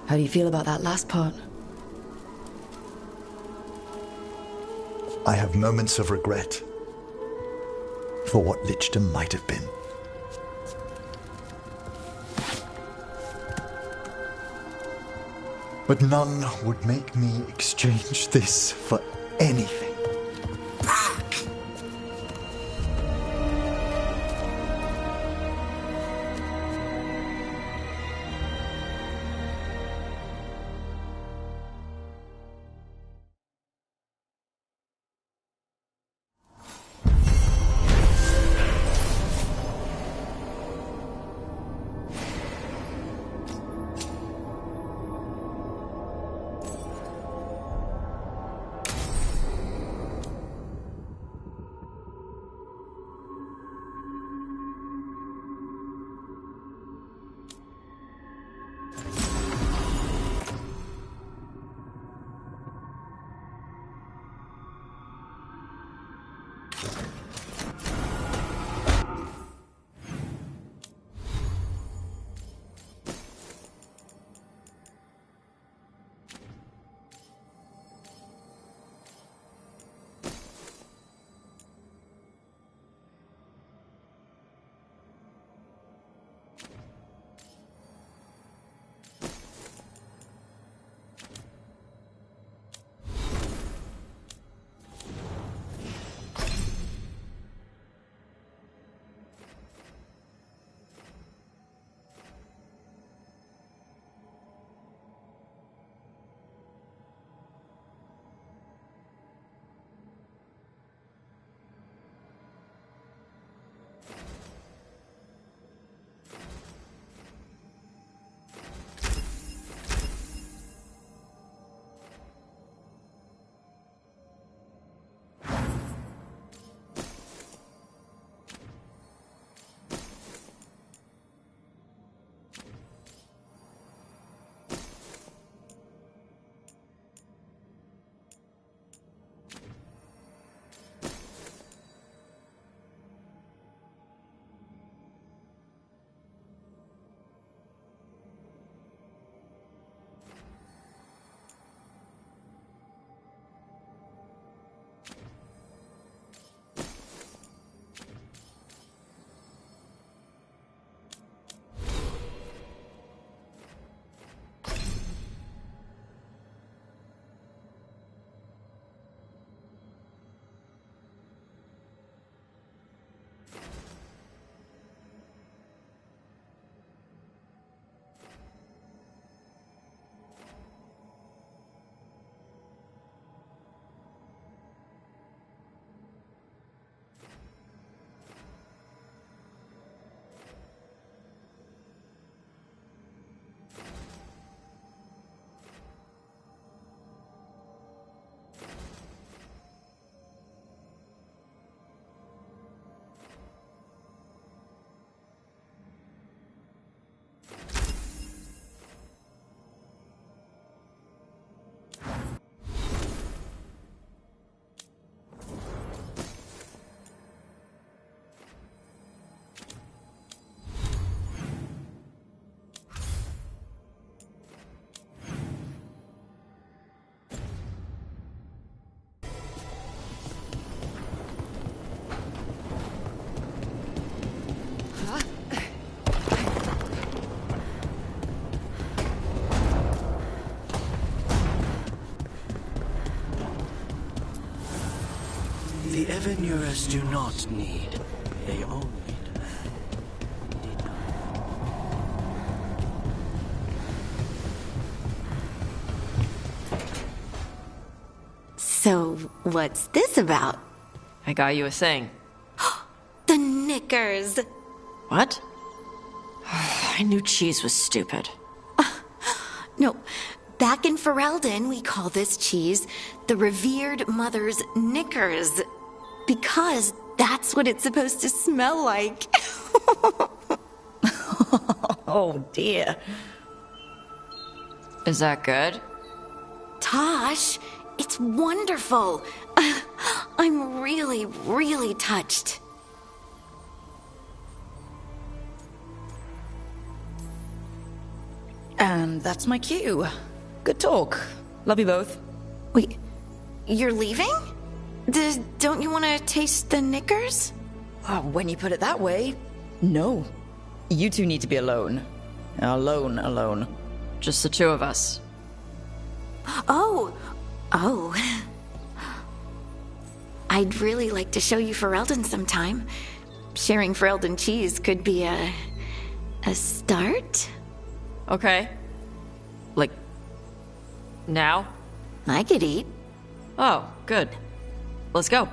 Speaker 3: How do you feel about that last part?
Speaker 4: I have moments of regret for what Lichdom might have been. But none would make me exchange this for anything.
Speaker 12: The Evanurus do not need. They only
Speaker 6: So, what's this about?
Speaker 5: I got you a thing.
Speaker 6: The knickers!
Speaker 5: What? I knew cheese was stupid.
Speaker 6: No, back in Ferelden, we call this cheese the revered mother's knickers. Because that's what it's supposed to smell like.
Speaker 3: Oh dear.
Speaker 5: Is that good?
Speaker 6: Tosh, it's wonderful. I'm really, really touched.
Speaker 3: And that's my cue. Good talk. Love you both.
Speaker 6: Wait, you're leaving? Don't you want to taste the knickers?
Speaker 3: When you put it that way, no. You two need to be alone. Alone.
Speaker 5: Just the two of us.
Speaker 6: Oh. I'd really like to show you Ferelden sometime. Sharing Ferelden cheese could be a start.
Speaker 5: Okay. Like, now?
Speaker 6: I could eat.
Speaker 5: Oh, good. Let's go.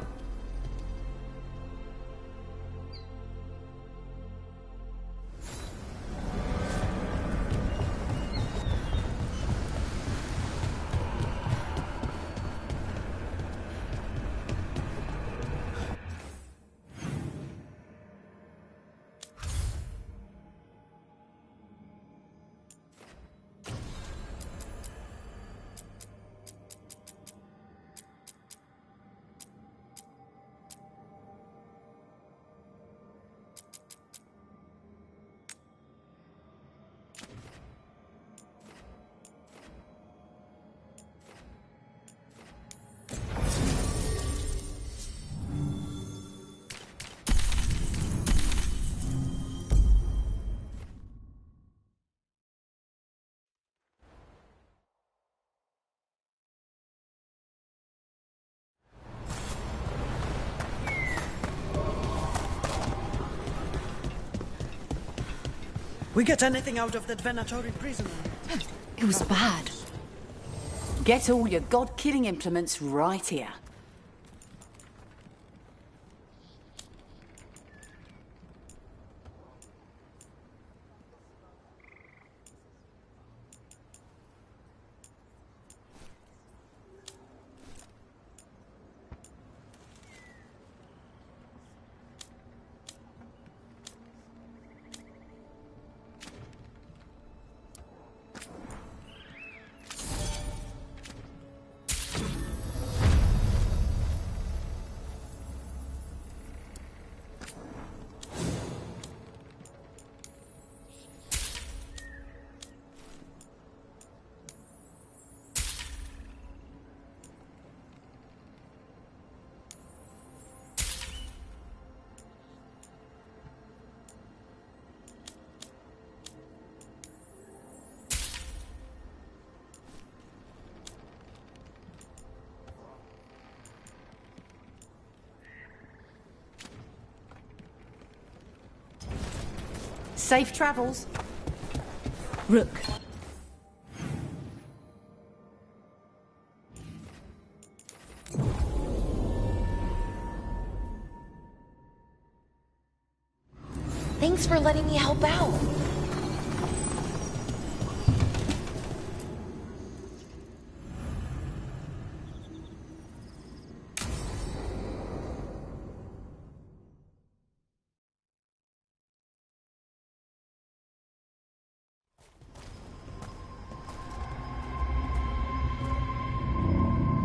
Speaker 12: We get anything out of that Venatori prisoner?
Speaker 17: It was bad. Get all your god-killing implements right here. Safe travels. Rook.
Speaker 7: Thanks for letting me help out.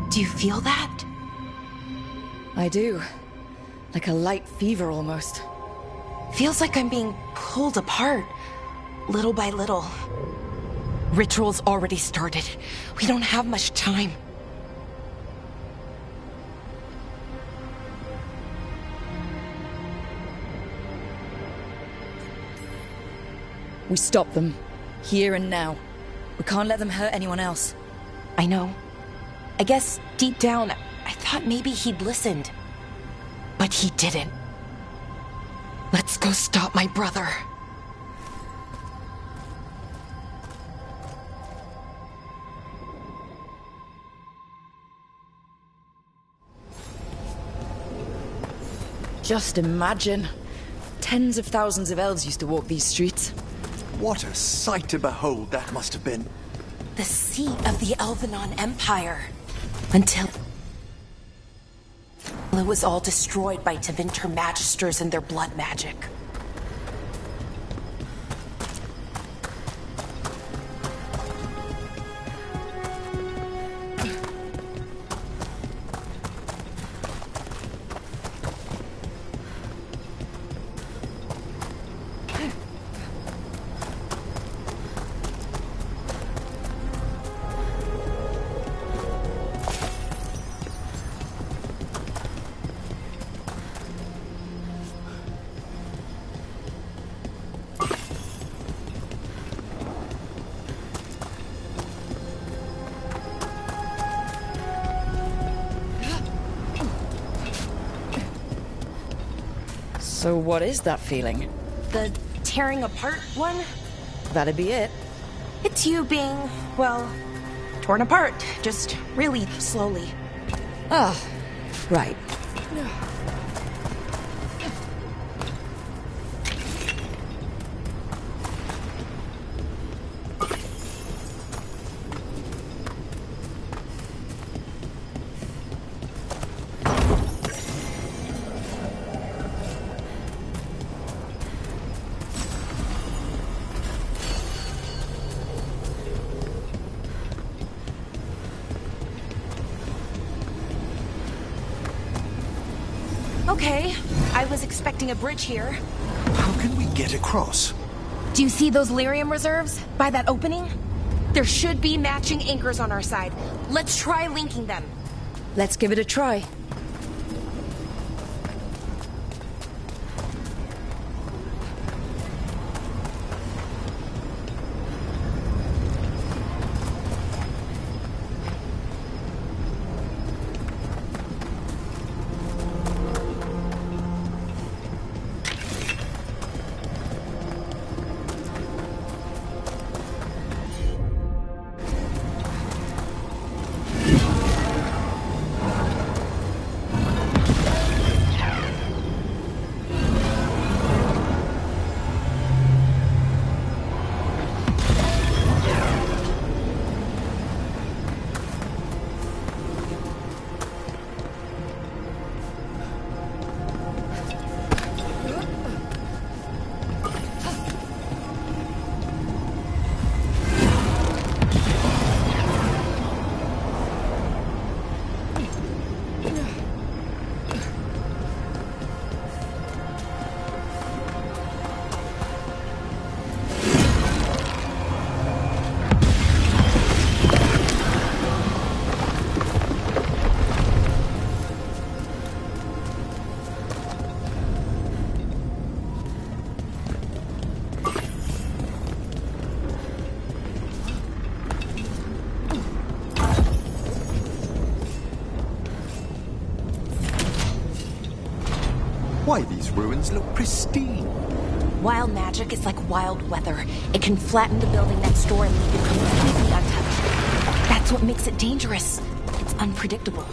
Speaker 7: Do you feel that?
Speaker 3: I do. Like a light fever almost.
Speaker 7: Feels like I'm being pulled apart, little by little. Ritual's already started. We don't have much time.
Speaker 3: We stop them. Here and now. We can't let them hurt anyone else.
Speaker 7: I know. I guess deep down, I thought maybe he'd listened. But he didn't. Let's go stop my brother.
Speaker 3: Just imagine. Tens of thousands of elves used to walk these streets.
Speaker 4: What a sight to behold that must have been.
Speaker 7: The seat of the Elvenon Empire. Until it was all destroyed by Tevinter Magisters and their blood magic.
Speaker 3: So what is that feeling?
Speaker 7: The tearing apart one?
Speaker 3: That'd be it.
Speaker 7: It's you being, well, torn apart. Just really slowly.
Speaker 3: Ah, right.
Speaker 7: Okay, I was expecting a bridge here.
Speaker 4: How can we get across?
Speaker 7: Do you see those lyrium reserves by that opening? There should be matching anchors on our side. Let's try linking them.
Speaker 3: Let's give it a try.
Speaker 4: Why, these ruins look pristine.
Speaker 7: Wild magic is like wild weather. It can flatten the building next door and leave you completely untouched. That's what makes it dangerous. It's unpredictable.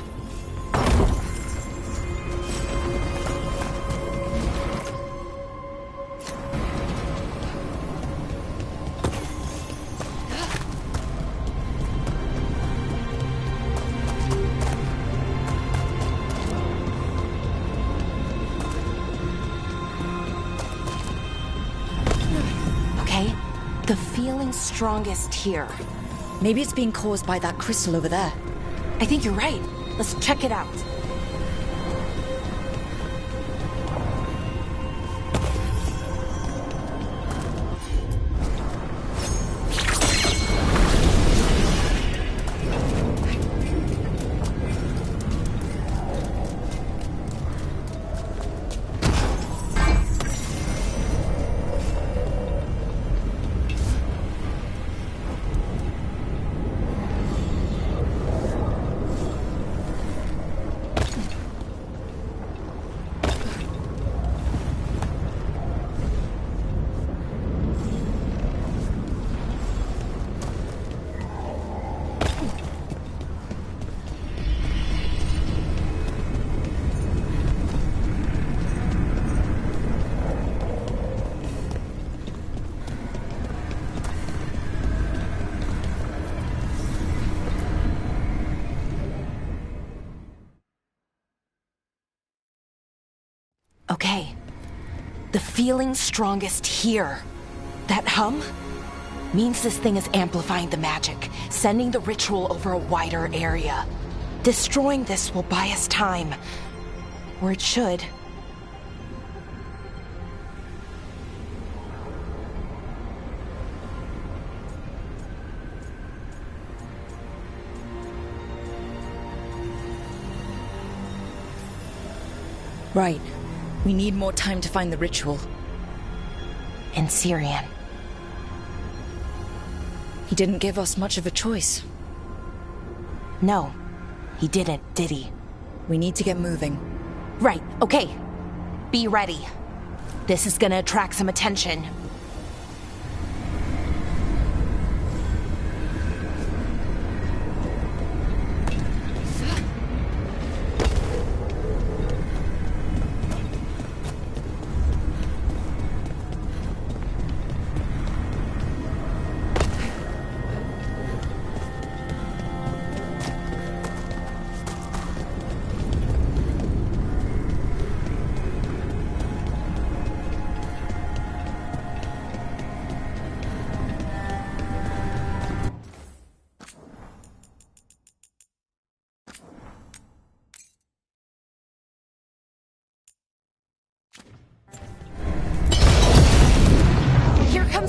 Speaker 7: The feeling's strongest here.
Speaker 3: Maybe it's being caused by that crystal over there.
Speaker 7: I think you're right. Let's check it out. Okay. The feeling's strongest here. That hum means this thing is amplifying the magic, sending the ritual over a wider area. Destroying this will buy us time. Or it should.
Speaker 3: Right. We need more time to find the ritual.
Speaker 7: And Syrian.
Speaker 3: He didn't give us much of a choice.
Speaker 7: No, he didn't, did he?
Speaker 3: We need to get moving.
Speaker 7: Right, okay. Be ready. This is gonna attract some attention.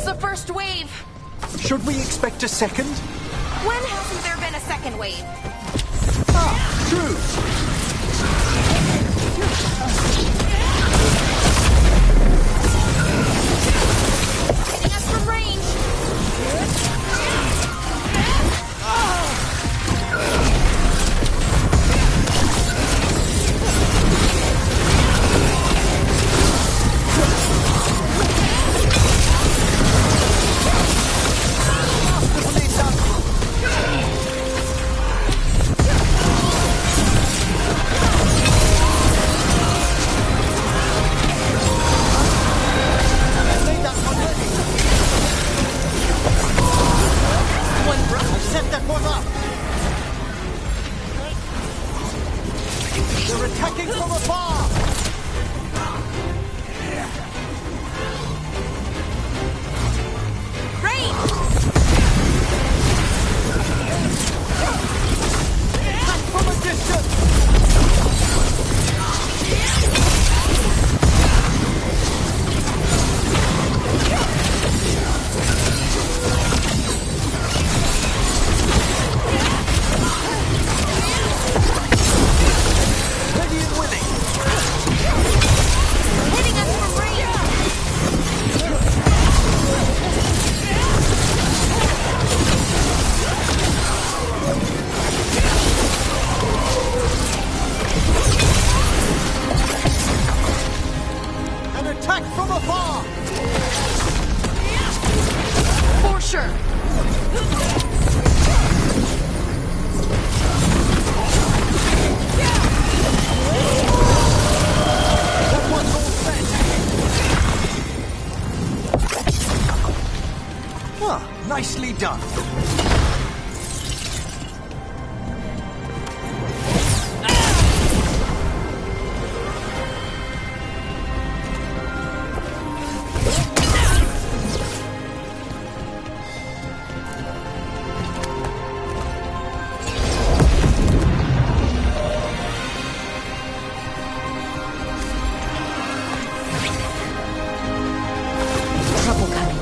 Speaker 7: The first wave!
Speaker 4: Should we expect a second?
Speaker 7: When hasn't there been a second wave?
Speaker 4: True!
Speaker 7: Hitting us from range!
Speaker 4: Nicely done.
Speaker 7: Trouble coming.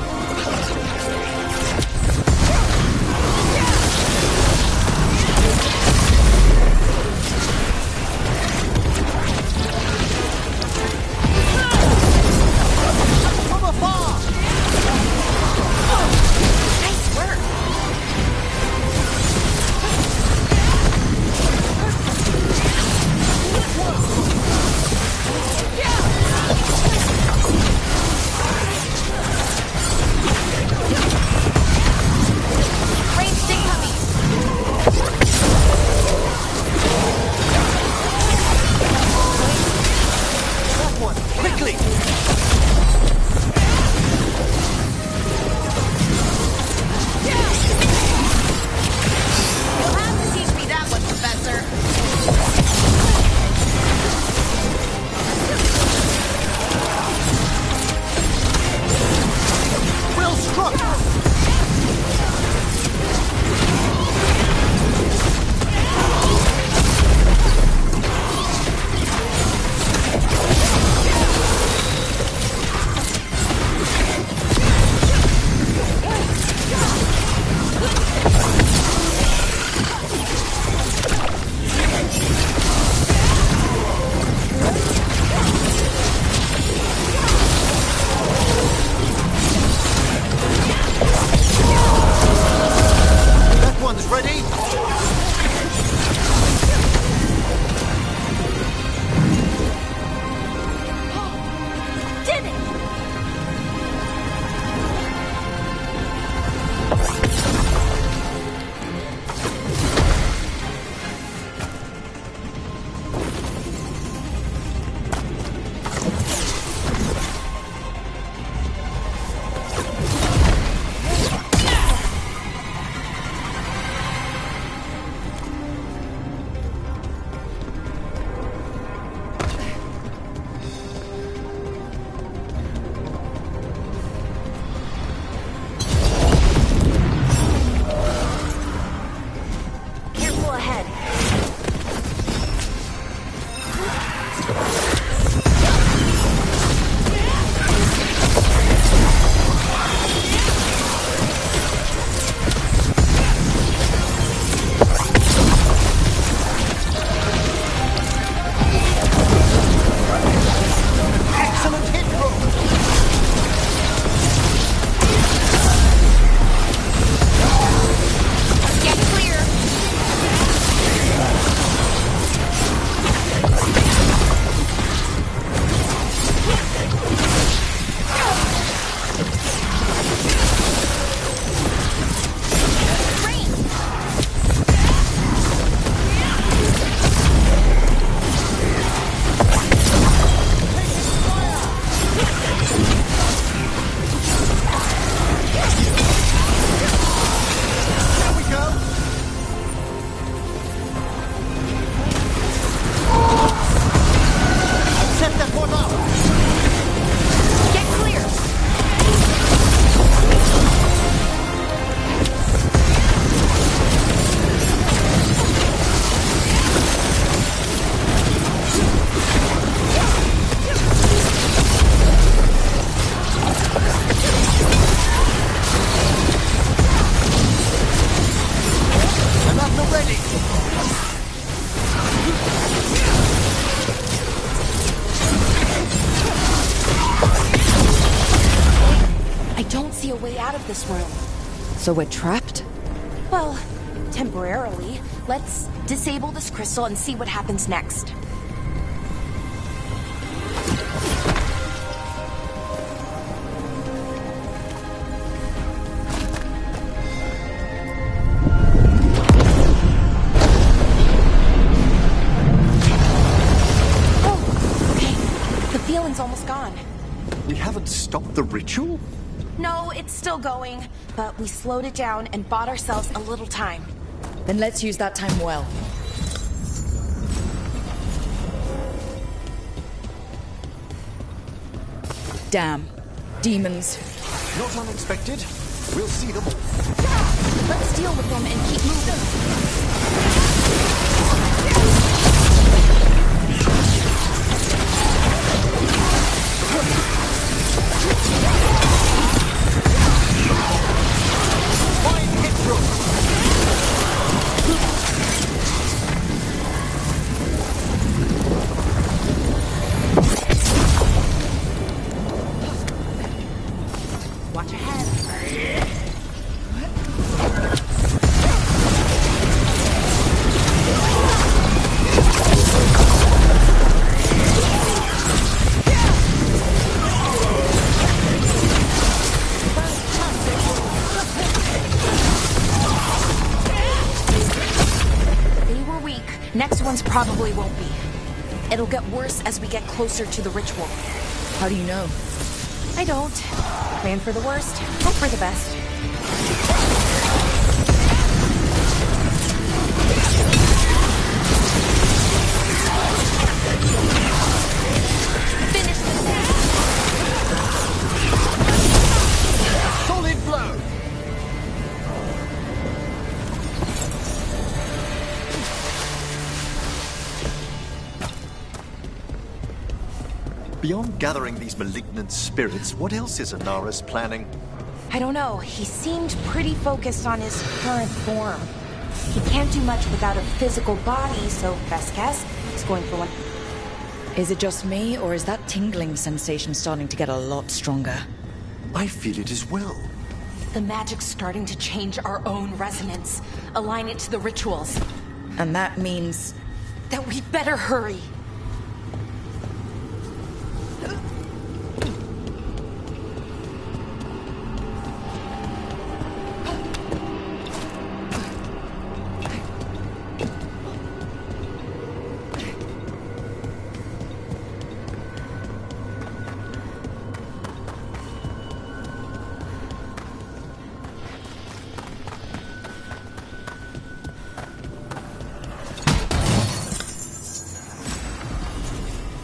Speaker 7: see a way out of this room.
Speaker 3: So we're trapped?
Speaker 7: Well, temporarily. Let's disable this crystal and see what happens next. Oh, okay. The feeling's almost gone.
Speaker 4: We haven't stopped the ritual?
Speaker 7: No, it's still going, but we slowed it down and bought ourselves a little time.
Speaker 3: Then let's use that time well. Damn. Demons.
Speaker 4: Not unexpected. We'll see them all.
Speaker 7: Let's deal with them and keep moving. Watch ahead. They were weak. Next ones probably won't be. It'll get worse as we get closer to the ritual.
Speaker 3: How do you know?
Speaker 7: I don't. Plan for the worst, hope for the best. Finish this.
Speaker 4: Solid blow! Beyond gathering these malignant spirits, what else is Inaris planning?
Speaker 7: I don't know. He seemed pretty focused on his current form. He can't do much without a physical body, so best guess, he's going for one.
Speaker 3: Is it just me, or is that tingling sensation starting to get a lot stronger?
Speaker 4: I feel it as well.
Speaker 7: The magic's starting to change our own resonance, align it to the rituals.
Speaker 3: And that means...
Speaker 7: that we better hurry.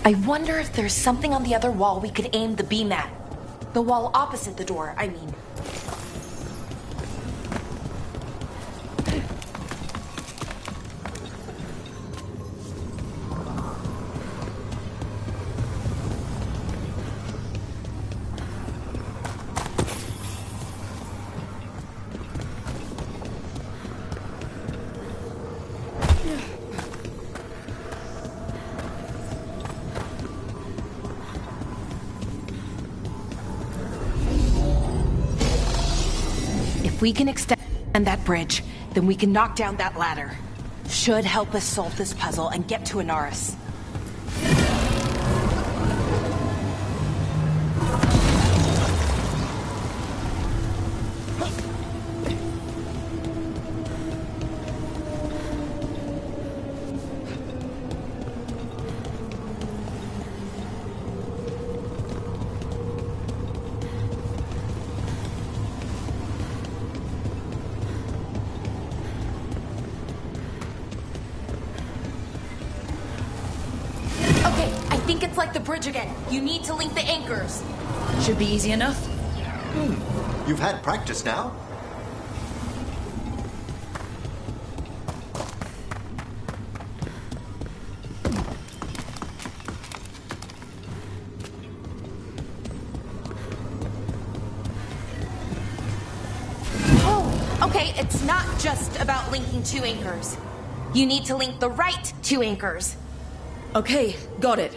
Speaker 7: I wonder if there's something on the other wall we could aim the beam at. The wall opposite the door, I mean. If we can extend that bridge, then we can knock down that ladder. Should help us solve this puzzle and get to Inaris. I think it's like the bridge again. You need to link the anchors.
Speaker 3: Should be easy enough.
Speaker 4: You've had practice now.
Speaker 7: Oh, okay, it's not just about linking two anchors. You need to link the right two anchors.
Speaker 3: Okay, got it.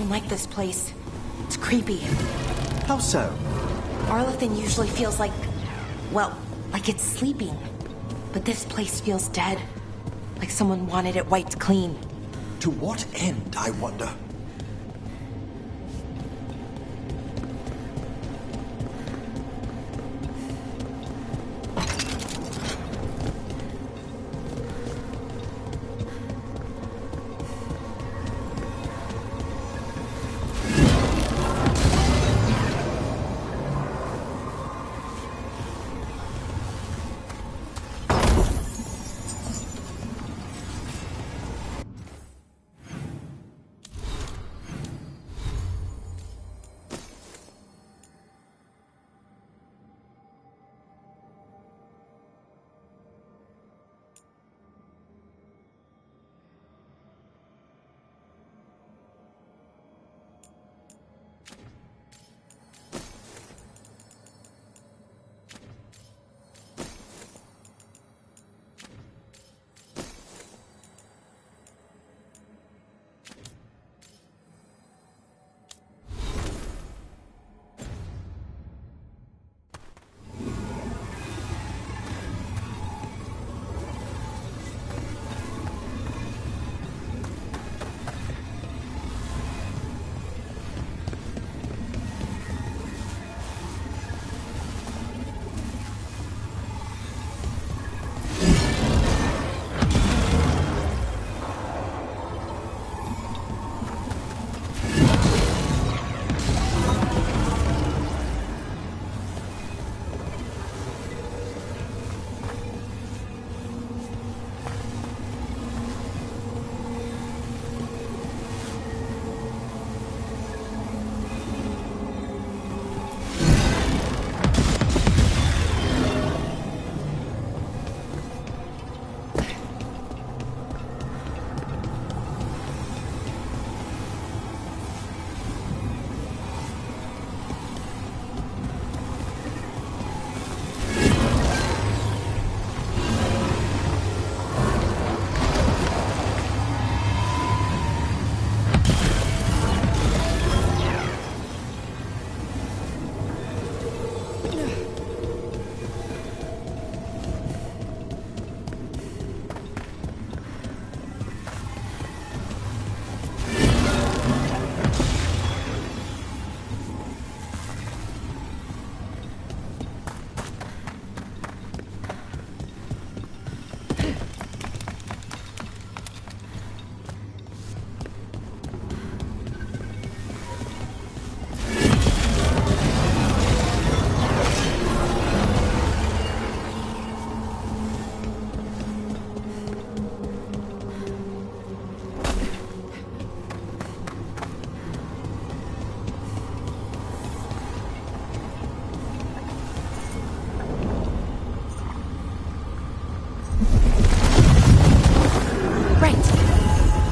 Speaker 7: don't like this place. It's creepy.
Speaker 4: How so?
Speaker 7: Arlathan usually feels like, well, like it's sleeping. But this place feels dead. Like someone wanted it wiped clean.
Speaker 4: To what end, I wonder?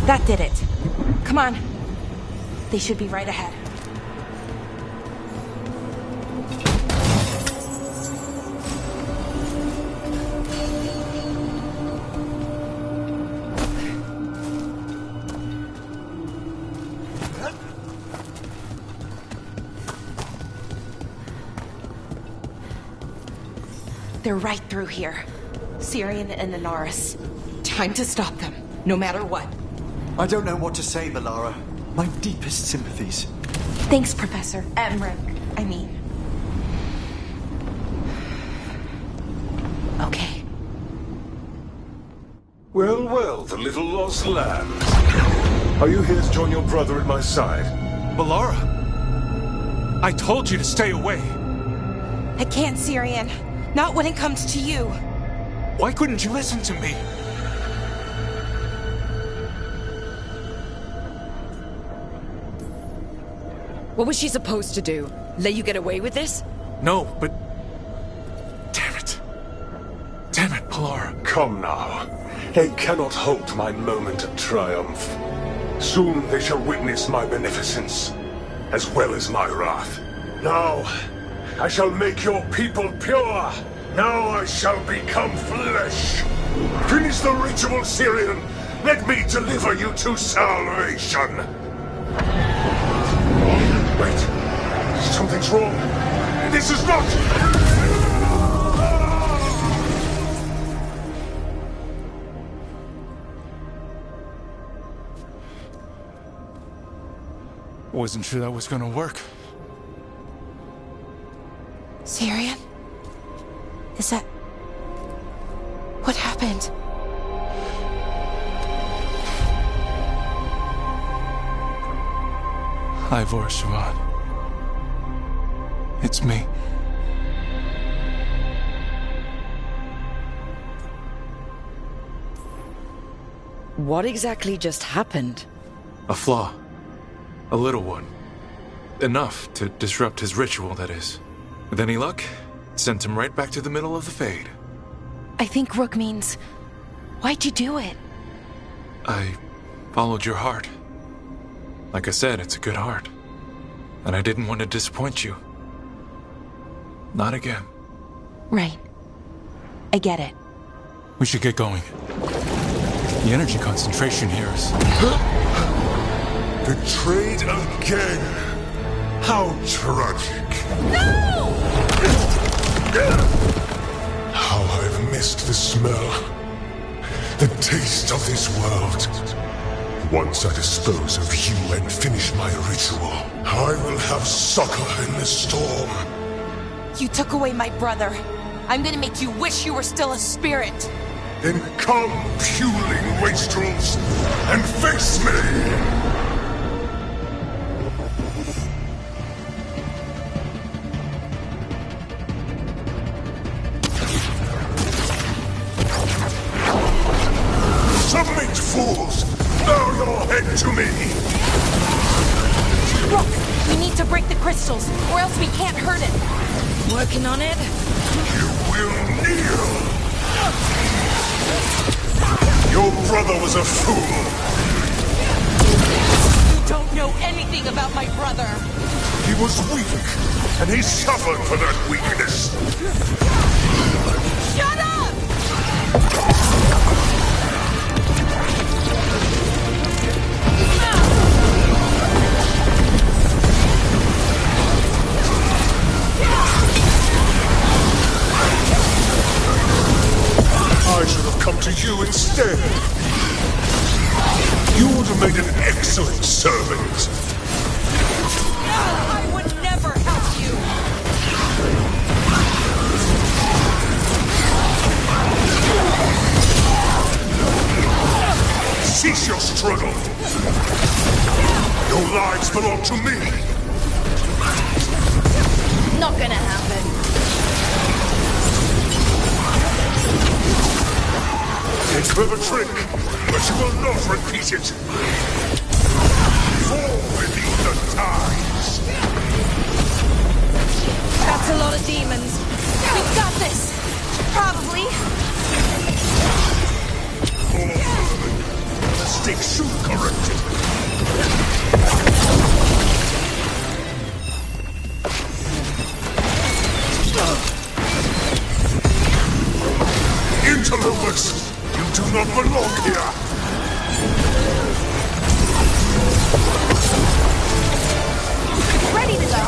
Speaker 7: That did it. Come on. They should be right ahead. They're right through here. Syrian and Inaris. Time to stop them, no matter what.
Speaker 4: I don't know what to say, Melara. My deepest sympathies.
Speaker 7: Thanks, Professor. Emmerich, I mean. Okay.
Speaker 18: Well, well, the little lost lambs. Are you here to join your brother at my side?
Speaker 11: Melara! I told you to stay away.
Speaker 7: I can't, Syrian. Not when it comes to you.
Speaker 11: Why couldn't you listen to me?
Speaker 19: What was she supposed to do? Let you get away with this?
Speaker 11: No, but... Damn it. Damn it, Melara.
Speaker 18: Come now. They cannot halt my moment of triumph. Soon they shall witness my beneficence, as well as my wrath. Now, I shall make your people pure. Now I shall become flesh. Finish the ritual, Syrian. Let me deliver you to salvation. Something's wrong. This is not...
Speaker 20: Wasn't sure that was gonna work.
Speaker 7: Syrian? Is that... What happened?
Speaker 20: Ivor, Siobhan. It's me.
Speaker 19: What exactly just happened?
Speaker 20: A flaw. A little one. Enough to disrupt his ritual, that is. With any luck, sent him right back to the middle of the Fade.
Speaker 7: I think Rook means... Why'd you do it?
Speaker 20: I followed your heart. Like I said, it's a good heart. And I didn't want to disappoint you. Not again.
Speaker 7: Right. I get it.
Speaker 20: We should get going. The energy concentration here is...
Speaker 18: Betrayed again! How tragic!
Speaker 7: No!
Speaker 18: How I've missed the smell. The taste of this world. Once I dispose of you and finish my ritual, I will have succor in the storm.
Speaker 7: You took away my brother. I'm gonna make you wish you were still a spirit.
Speaker 18: Then come, puling wastrels, and face me! Submit, fools! Bow your head to me!
Speaker 7: Rook, we need to break the crystals, or else we can't hurt it.
Speaker 19: Working on it?
Speaker 18: You will kneel! Your brother was a fool!
Speaker 7: You don't know anything about my brother!
Speaker 18: He was weak, and he suffered for that weakness!
Speaker 7: Shut up!
Speaker 18: I should have come to you instead. You would have made an excellent servant.
Speaker 7: I would never help you!
Speaker 18: Cease your struggle. Your lives belong to me.
Speaker 14: Not gonna happen.
Speaker 18: A clever trick, but you will not repeat it. Fall beneath the tides.
Speaker 7: That's a lot of demons. We've got this! Probably.
Speaker 18: Mistake soon corrected. Interlopers! You do not belong here!
Speaker 7: Ready to go?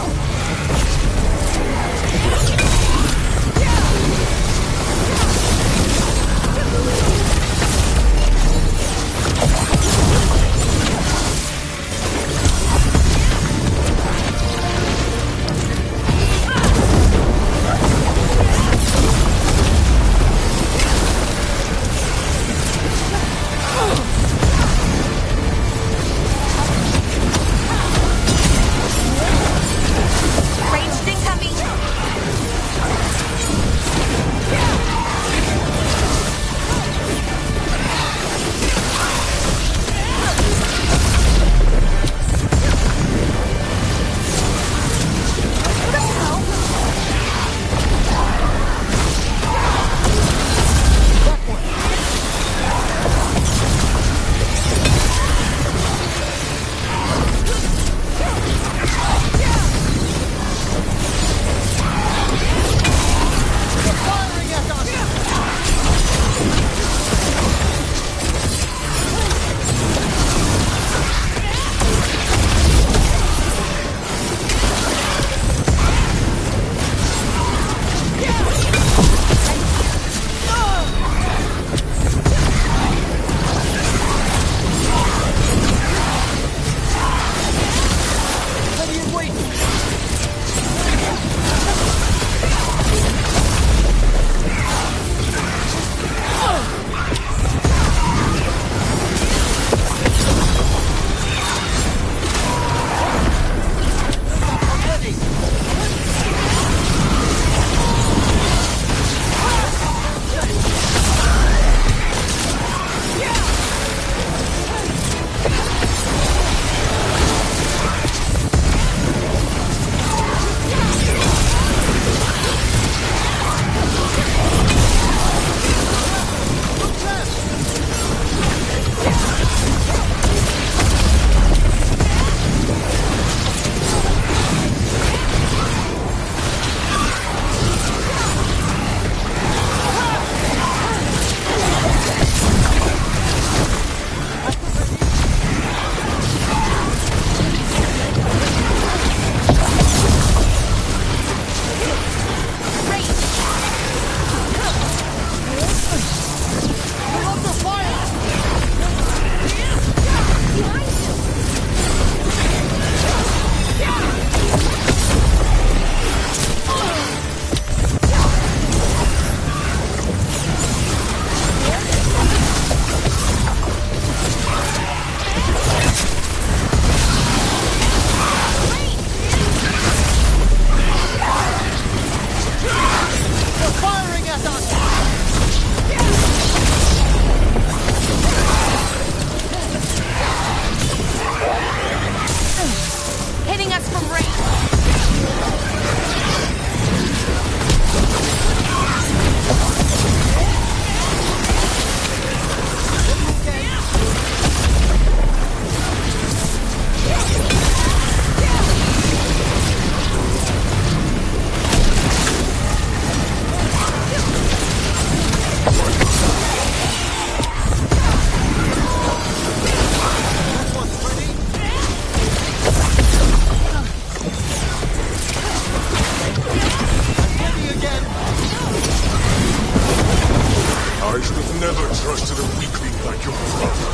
Speaker 18: never trusted a weakling like your brother.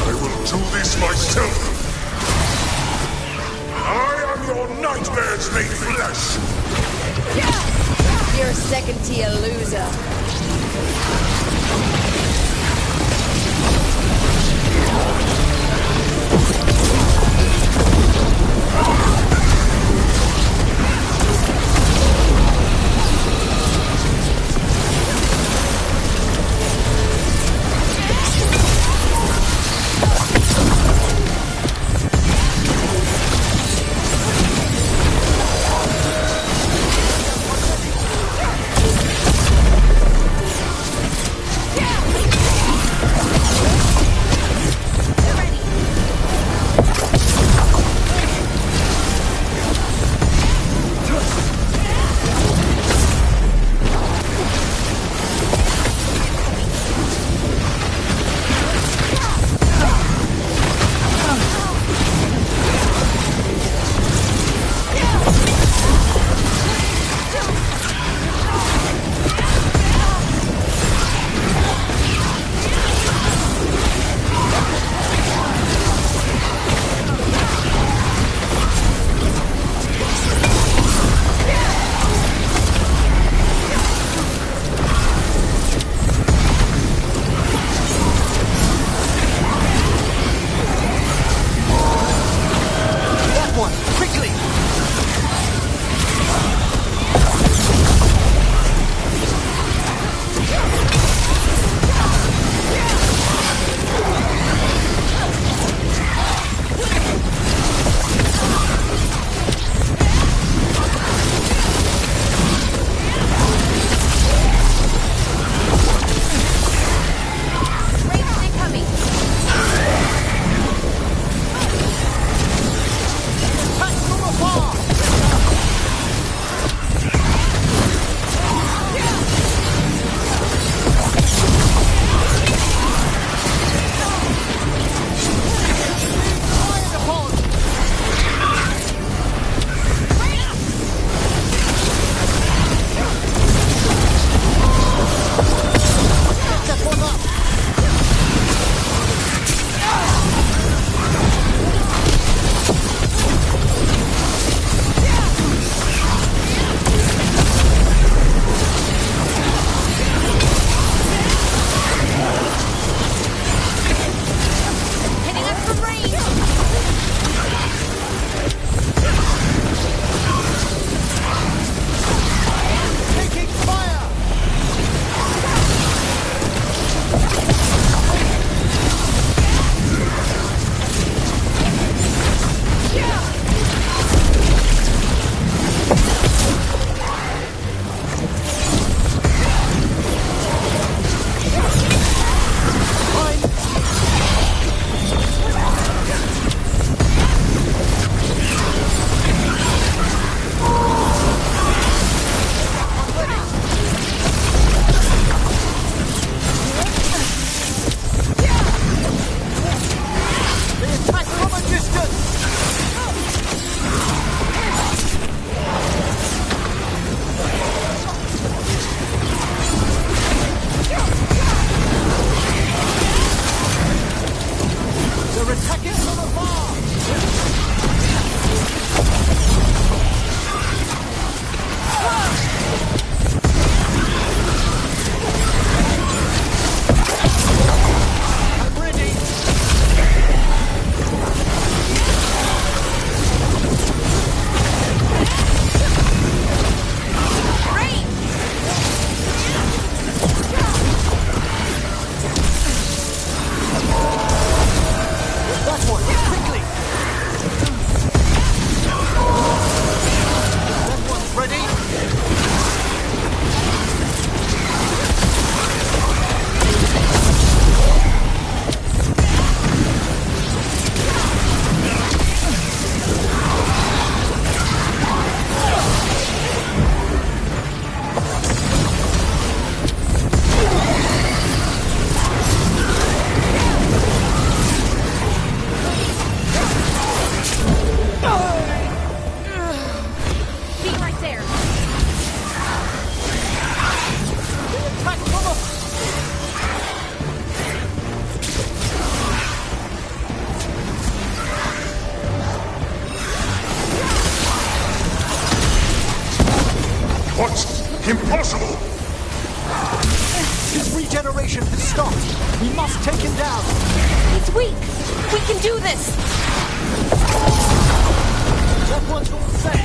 Speaker 18: I will do this myself. I am your nightmares made flesh.
Speaker 14: You're a second-tier loser.
Speaker 18: What? Impossible!
Speaker 4: His regeneration has stopped. We must take him down.
Speaker 7: He's weak. We can do this.
Speaker 4: That one's all set.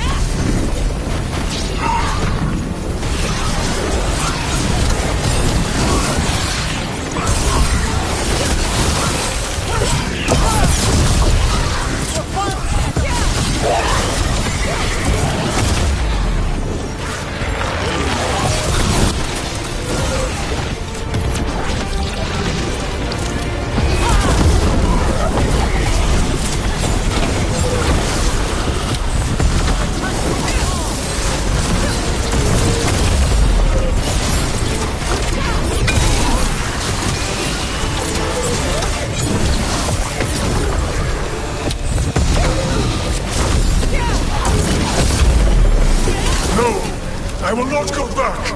Speaker 18: I will not go back!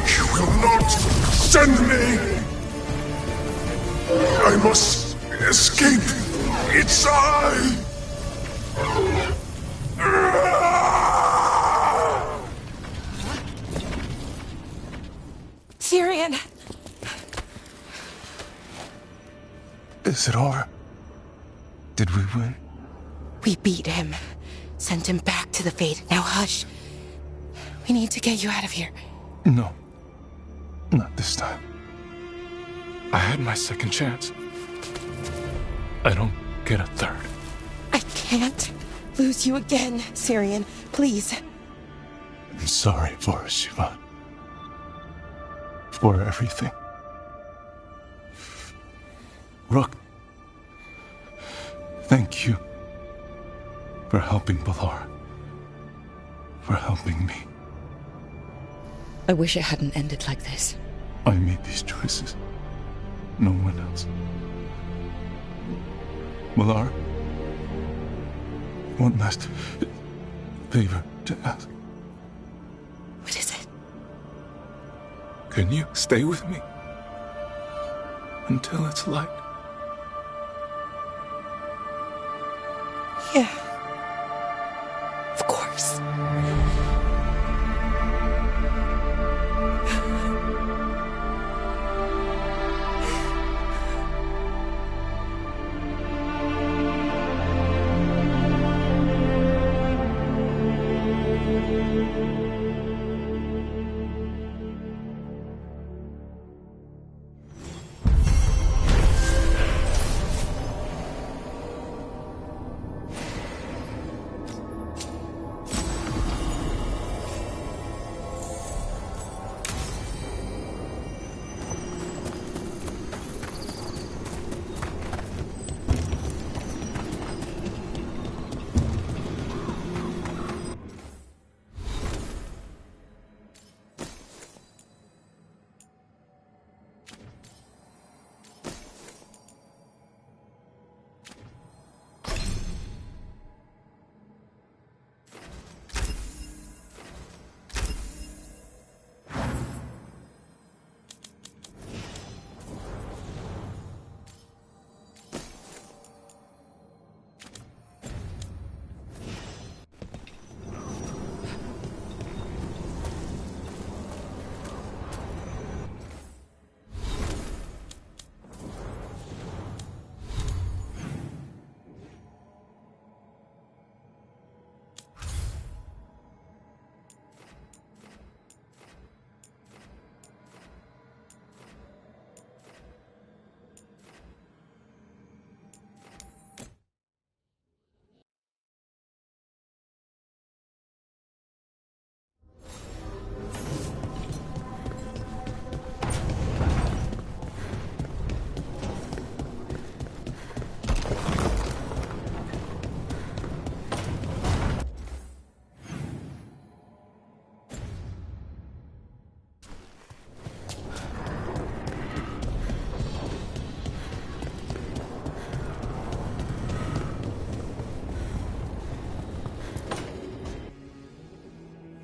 Speaker 18: You will not send me! I must escape! It's I!
Speaker 7: Syrian!
Speaker 20: Is it over? Did we win?
Speaker 7: We beat him. Sent him back to the Fade. Now hush. We need to get you out of here.
Speaker 20: No. Not this time. I had my second chance. I don't get a third.
Speaker 7: I can't lose you again, Syrian. Please.
Speaker 20: I'm sorry for Siobhan. For everything. Rook, thank you for helping Balara. For helping me.
Speaker 19: I wish it hadn't ended like this.
Speaker 20: I made these choices. No one else. Balara, one last favor to ask.
Speaker 7: What is it?
Speaker 20: Can you stay with me? Until it's light?
Speaker 7: Yeah. Of course.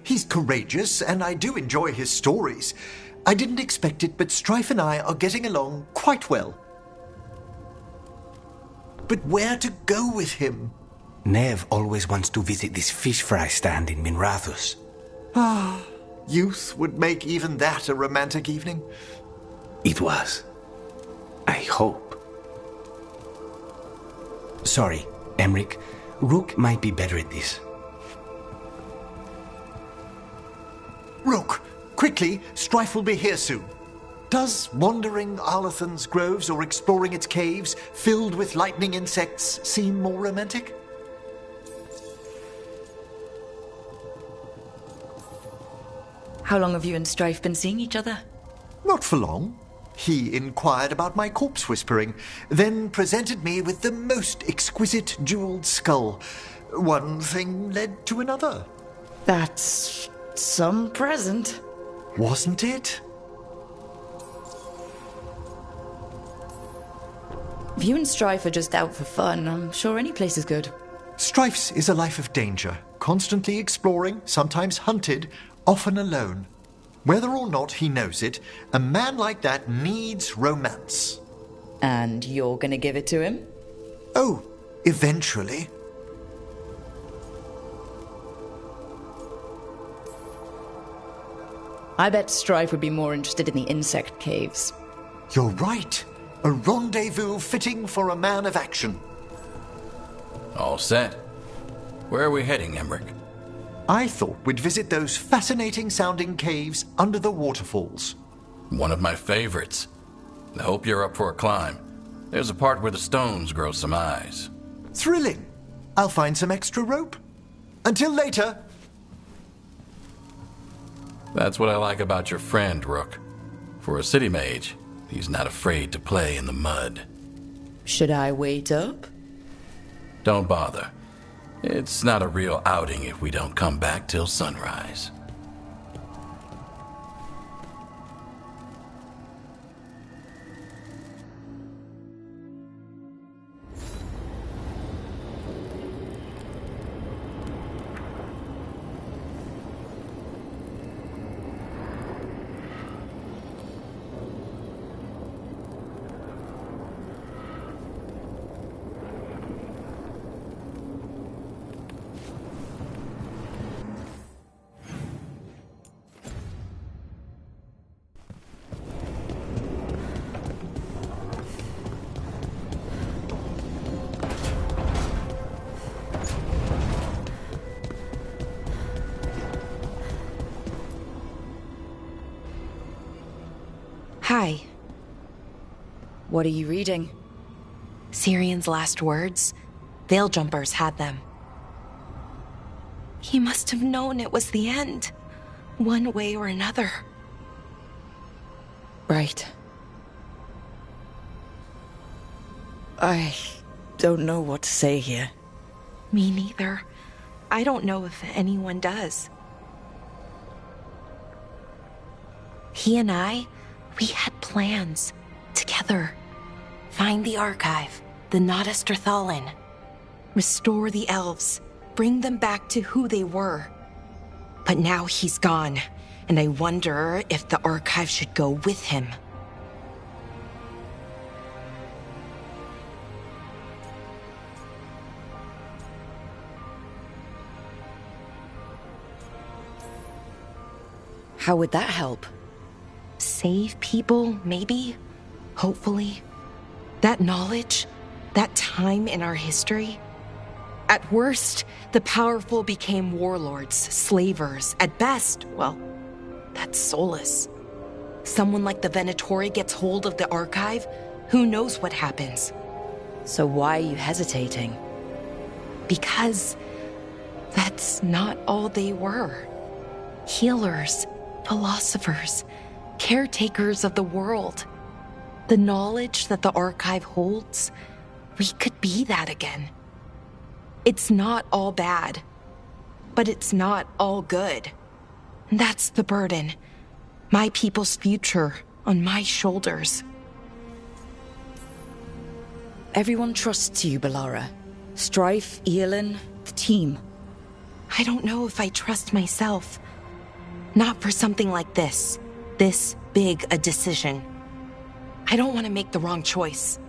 Speaker 4: He's courageous, and I do enjoy his stories. I didn't expect it, but Strife and I are getting along quite well. But where to go with him?
Speaker 15: Nev always wants to visit this fish fry stand in Minrathous.
Speaker 4: Ah, youth would make even that a romantic evening.
Speaker 15: It was. I hope. Sorry, Emric. Rook might be better at this.
Speaker 4: Rook, quickly, Strife will be here soon. Does wandering Arlathan's groves or exploring its caves filled with lightning insects seem more romantic?
Speaker 3: How long have you and Strife been seeing each other?
Speaker 4: Not for long. He inquired about my corpse whispering, then presented me with the most exquisite jeweled skull. One thing led to another.
Speaker 3: That's some present.
Speaker 4: Wasn't it?
Speaker 3: If you and Strife are just out for fun, I'm sure any place is good.
Speaker 4: Strife's is a life of danger, constantly exploring, sometimes hunted, often alone. Whether or not he knows it, a man like that needs romance.
Speaker 3: And you're gonna give it to him?
Speaker 4: Oh, eventually.
Speaker 3: I bet Strife would be more interested in the insect caves.
Speaker 4: You're right. A rendezvous fitting for a man of action.
Speaker 21: All set. Where are we heading, Emric?
Speaker 4: I thought we'd visit those fascinating-sounding caves under the waterfalls.
Speaker 21: One of my favorites. I hope you're up for a climb. There's a part where the stones grow some eyes.
Speaker 4: Thrilling. I'll find some extra rope. Until later.
Speaker 21: That's what I like about your friend, Rook. For a city mage, he's not afraid to play in the mud.
Speaker 3: Should I wait up?
Speaker 21: Don't bother. It's not a real outing if we don't come back till sunrise.
Speaker 7: Hi.
Speaker 3: What are you reading?
Speaker 7: Sirian's last words. Veiljumpers had them. He must have known it was the end, one way or another.
Speaker 3: Right. I don't know what to say here.
Speaker 7: Me neither. I don't know if anyone does. He and I, we had plans. Together. Find the archive, the Nodester Thalin. Restore the elves. Bring them back to who they were. But now he's gone, and I wonder if the archive should go with him.
Speaker 3: How would that help?
Speaker 7: Save people, maybe? Hopefully. That knowledge, that time in our history. At worst, the powerful became warlords, slavers. At best, well, that's Solus. Someone like the Venatori gets hold of the archive, who knows what happens?
Speaker 3: So why are you hesitating?
Speaker 7: Because that's not all they were. Healers, philosophers, caretakers of the world. The knowledge that the archive holds, we could be that again. It's not all bad, but it's not all good. And that's the burden. My people's future on my shoulders.
Speaker 3: Everyone trusts you, Bellara. Strife, Eilin, the team.
Speaker 7: I don't know if I trust myself. Not for something like this. This big a decision. I don't want to make the wrong choice.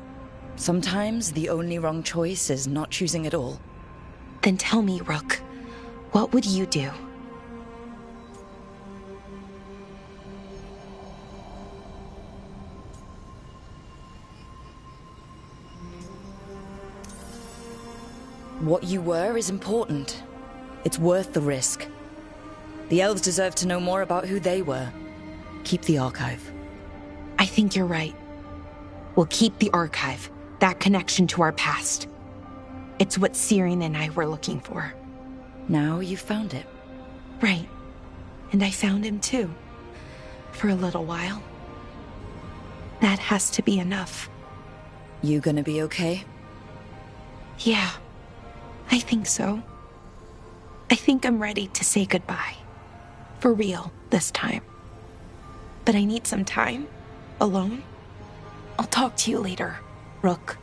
Speaker 3: Sometimes the only wrong choice is not choosing at all.
Speaker 7: Then tell me, Rook, what would you do?
Speaker 3: What you were is important. It's worth the risk. The elves deserve to know more about who they were. Keep the archive.
Speaker 7: I think you're right. We'll keep the archive, that connection to our past. It's what Syrian and I were looking for.
Speaker 3: Now you've found it.
Speaker 7: Right. And I found him too. For a little while. That has to be enough.
Speaker 3: You gonna be okay?
Speaker 7: Yeah, I think so. I think I'm ready to say goodbye. For real, this time. But I need some time. Alone. I'll talk to you later, Rook.